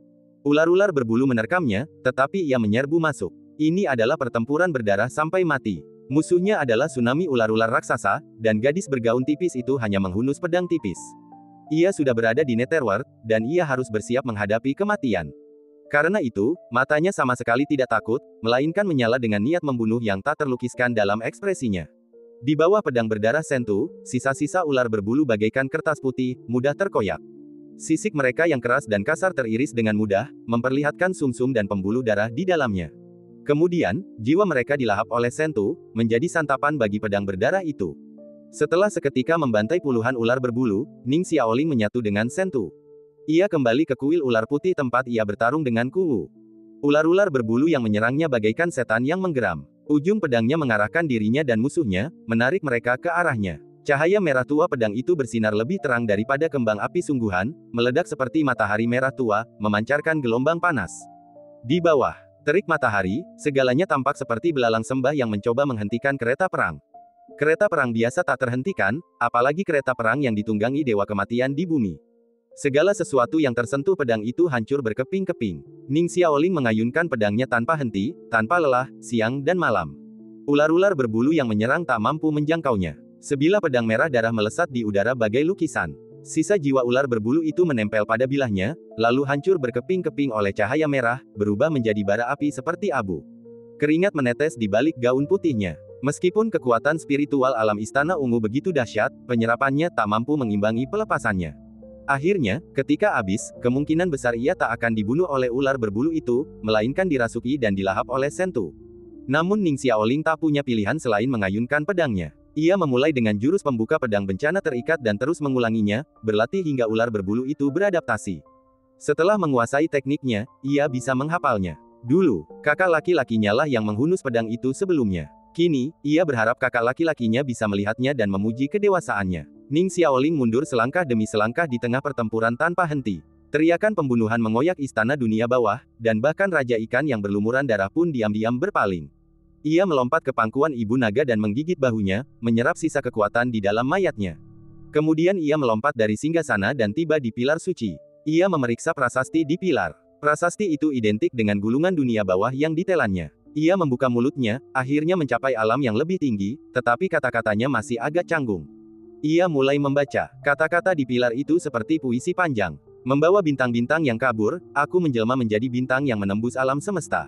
Ular-ular berbulu menerkamnya, tetapi ia menyerbu masuk. Ini adalah pertempuran berdarah sampai mati. Musuhnya adalah tsunami ular-ular raksasa, dan gadis bergaun tipis itu hanya menghunus pedang tipis. Ia sudah berada di Netherworld, dan ia harus bersiap menghadapi kematian. Karena itu, matanya sama sekali tidak takut, melainkan menyala dengan niat membunuh yang tak terlukiskan dalam ekspresinya. Di bawah pedang berdarah sentu, sisa-sisa ular berbulu bagaikan kertas putih, mudah terkoyak. Sisik mereka yang keras dan kasar teriris dengan mudah, memperlihatkan sumsum dan pembuluh darah di dalamnya. Kemudian, jiwa mereka dilahap oleh sentu, menjadi santapan bagi pedang berdarah itu. Setelah seketika membantai puluhan ular berbulu, Ning Xiaoling menyatu dengan sentu. Ia kembali ke kuil ular putih tempat ia bertarung dengan Kuwu. Ular-ular berbulu yang menyerangnya bagaikan setan yang menggeram. Ujung pedangnya mengarahkan dirinya dan musuhnya, menarik mereka ke arahnya. Cahaya merah tua pedang itu bersinar lebih terang daripada kembang api sungguhan, meledak seperti matahari merah tua, memancarkan gelombang panas. Di bawah terik matahari, segalanya tampak seperti belalang sembah yang mencoba menghentikan kereta perang. Kereta perang biasa tak terhentikan, apalagi kereta perang yang ditunggangi dewa kematian di bumi. Segala sesuatu yang tersentuh pedang itu hancur berkeping-keping. Ning Xiaoling mengayunkan pedangnya tanpa henti, tanpa lelah, siang dan malam. Ular-ular berbulu yang menyerang tak mampu menjangkaunya. Sebilah pedang merah darah melesat di udara bagai lukisan. Sisa jiwa ular berbulu itu menempel pada bilahnya, lalu hancur berkeping-keping oleh cahaya merah, berubah menjadi bara api seperti abu. Keringat menetes di balik gaun putihnya. Meskipun kekuatan spiritual alam Istana Ungu begitu dahsyat, penyerapannya tak mampu mengimbangi pelepasannya. Akhirnya, ketika habis, kemungkinan besar ia tak akan dibunuh oleh ular berbulu itu, melainkan dirasuki dan dilahap oleh Sentu. Namun Ning Xiaoling tak punya pilihan selain mengayunkan pedangnya. Ia memulai dengan jurus pembuka pedang bencana terikat dan terus mengulanginya, berlatih hingga ular berbulu itu beradaptasi. Setelah menguasai tekniknya, ia bisa menghafalnya. Dulu, kakak laki-lakinya lah yang menghunus pedang itu sebelumnya. Kini, ia berharap kakak laki-lakinya bisa melihatnya dan memuji kedewasaannya. Ning Xiaoling mundur selangkah demi selangkah di tengah pertempuran tanpa henti. Teriakan pembunuhan mengoyak istana dunia bawah, dan bahkan Raja Ikan yang berlumuran darah pun diam-diam berpaling. Ia melompat ke pangkuan ibu naga dan menggigit bahunya, menyerap sisa kekuatan di dalam mayatnya. Kemudian ia melompat dari singgasana dan tiba di pilar suci. Ia memeriksa prasasti di pilar. Prasasti itu identik dengan gulungan dunia bawah yang ditelannya. Ia membuka mulutnya, akhirnya mencapai alam yang lebih tinggi, tetapi kata-katanya masih agak canggung. Ia mulai membaca. Kata-kata di pilar itu seperti puisi panjang. Membawa bintang-bintang yang kabur, aku menjelma menjadi bintang yang menembus alam semesta.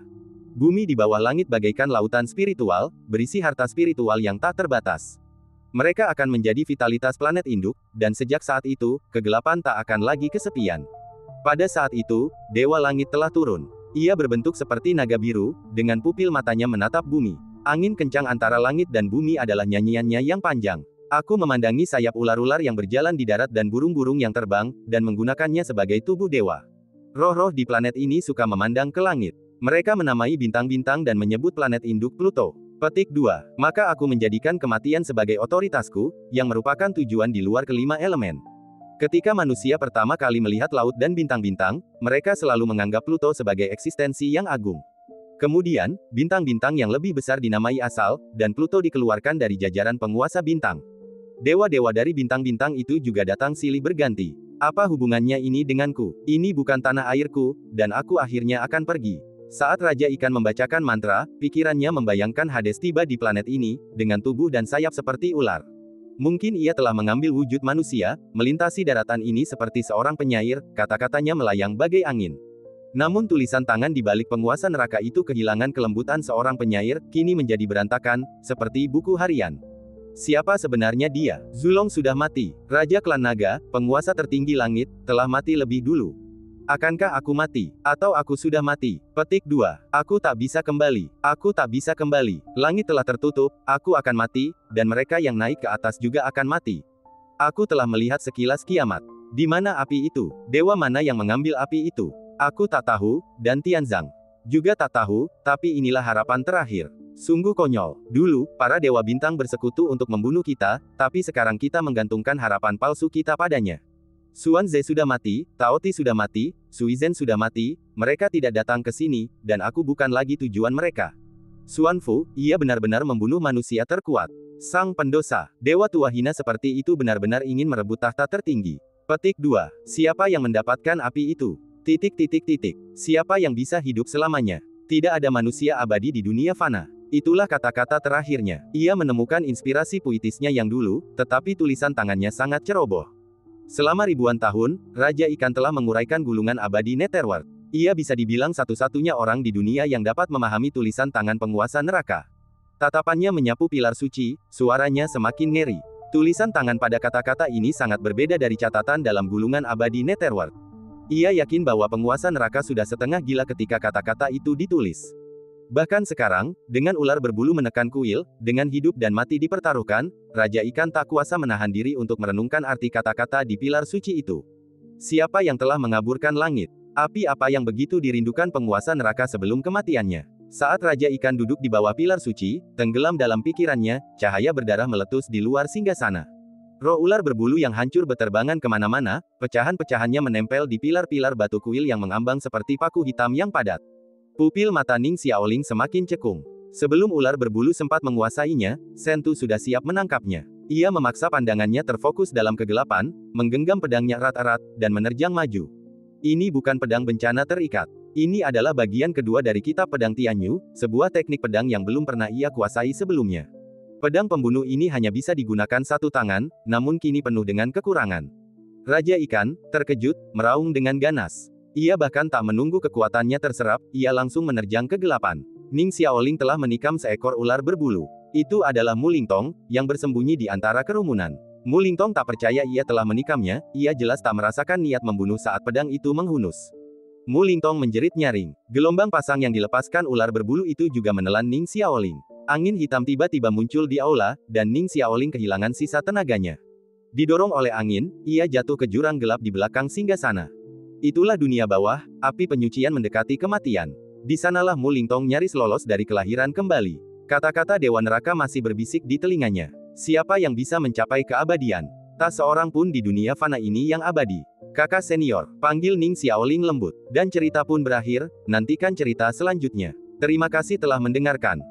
Bumi di bawah langit bagaikan lautan spiritual, berisi harta spiritual yang tak terbatas. Mereka akan menjadi vitalitas planet induk, dan sejak saat itu, kegelapan tak akan lagi kesepian. Pada saat itu, Dewa Langit telah turun. Ia berbentuk seperti naga biru, dengan pupil matanya menatap bumi. Angin kencang antara langit dan bumi adalah nyanyiannya yang panjang. Aku memandangi sayap ular-ular yang berjalan di darat dan burung-burung yang terbang, dan menggunakannya sebagai tubuh dewa. Roh-roh di planet ini suka memandang ke langit. Mereka menamai bintang-bintang dan menyebut planet induk Pluto. Petik 2. Maka aku menjadikan kematian sebagai otoritasku, yang merupakan tujuan di luar kelima elemen. Ketika manusia pertama kali melihat laut dan bintang-bintang, mereka selalu menganggap Pluto sebagai eksistensi yang agung. Kemudian, bintang-bintang yang lebih besar dinamai asal, dan Pluto dikeluarkan dari jajaran penguasa bintang. Dewa-dewa dari bintang-bintang itu juga datang silih berganti. Apa hubungannya ini denganku? Ini bukan tanah airku, dan aku akhirnya akan pergi. Saat Raja Ikan membacakan mantra, pikirannya membayangkan Hades tiba di planet ini, dengan tubuh dan sayap seperti ular. Mungkin ia telah mengambil wujud manusia, melintasi daratan ini seperti seorang penyair, kata-katanya melayang bagai angin. Namun tulisan tangan di balik penguasa neraka itu kehilangan kelembutan seorang penyair, kini menjadi berantakan, seperti buku harian. Siapa sebenarnya dia? Zulong sudah mati. Raja Klan Naga, penguasa tertinggi langit, telah mati lebih dulu. Akankah aku mati? Atau aku sudah mati? Petik 2. Aku tak bisa kembali. Aku tak bisa kembali. Langit telah tertutup, aku akan mati, dan mereka yang naik ke atas juga akan mati. Aku telah melihat sekilas kiamat. Di mana api itu? Dewa mana yang mengambil api itu? Aku tak tahu, dan Tianzang juga tak tahu, tapi inilah harapan terakhir. Sungguh konyol. Dulu, para dewa bintang bersekutu untuk membunuh kita, tapi sekarang kita menggantungkan harapan palsu kita padanya. Xuanze sudah mati, Tao Ti sudah mati, Suizhen sudah mati, mereka tidak datang ke sini, dan aku bukan lagi tujuan mereka. Xuanfu, ia benar-benar membunuh manusia terkuat. Sang pendosa, dewa tua hina seperti itu benar-benar ingin merebut tahta tertinggi. Petik 2. Siapa yang mendapatkan api itu? Siapa yang bisa hidup selamanya? Tidak ada manusia abadi di dunia fana. Itulah kata-kata terakhirnya. Ia menemukan inspirasi puitisnya yang dulu, tetapi tulisan tangannya sangat ceroboh. Selama ribuan tahun, Raja Ikan telah menguraikan gulungan abadi Netherworld. Ia bisa dibilang satu-satunya orang di dunia yang dapat memahami tulisan tangan penguasa neraka. Tatapannya menyapu pilar suci, suaranya semakin ngeri. Tulisan tangan pada kata-kata ini sangat berbeda dari catatan dalam gulungan abadi Netherworld. Ia yakin bahwa penguasa neraka sudah setengah gila ketika kata-kata itu ditulis. Bahkan sekarang, dengan ular berbulu menekan kuil, dengan hidup dan mati dipertaruhkan, Raja Ikan tak kuasa menahan diri untuk merenungkan arti kata-kata di pilar suci itu. Siapa yang telah mengaburkan langit? Api apa yang begitu dirindukan penguasa neraka sebelum kematiannya? Saat Raja Ikan duduk di bawah pilar suci, tenggelam dalam pikirannya, cahaya berdarah meletus di luar singgasana. Roh ular berbulu yang hancur beterbangan kemana-mana, pecahan-pecahannya menempel di pilar-pilar batu kuil yang mengambang seperti paku hitam yang padat. Pupil mata Ning Xiaoling semakin cekung. Sebelum ular berbulu sempat menguasainya, Shen Tu sudah siap menangkapnya. Ia memaksa pandangannya terfokus dalam kegelapan, menggenggam pedangnya erat-erat, dan menerjang maju. Ini bukan pedang bencana terikat. Ini adalah bagian kedua dari kitab pedang Tianyu, sebuah teknik pedang yang belum pernah ia kuasai sebelumnya. Pedang pembunuh ini hanya bisa digunakan satu tangan, namun kini penuh dengan kekurangan. Raja Ikan, terkejut, meraung dengan ganas. Ia bahkan tak menunggu kekuatannya terserap, ia langsung menerjang kegelapan. Ning Xiaoling telah menikam seekor ular berbulu. Itu adalah Mu Lingtong, yang bersembunyi di antara kerumunan. Mu Lingtong tak percaya ia telah menikamnya, ia jelas tak merasakan niat membunuh saat pedang itu menghunus. Mu Lingtong menjerit nyaring. Gelombang pasang yang dilepaskan ular berbulu itu juga menelan Ning Xiaoling. Angin hitam tiba-tiba muncul di aula, dan Ning Xiaoling kehilangan sisa tenaganya. Didorong oleh angin, ia jatuh ke jurang gelap di belakang singgahsana. Itulah dunia bawah, api penyucian mendekati kematian. Di sanalah Mu Lingtong nyaris lolos dari kelahiran kembali. Kata-kata Dewa Neraka masih berbisik di telinganya. Siapa yang bisa mencapai keabadian? Tak seorang pun di dunia fana ini yang abadi. Kakak senior, panggil Ning Xiaoling lembut. Dan cerita pun berakhir, nantikan cerita selanjutnya. Terima kasih telah mendengarkan.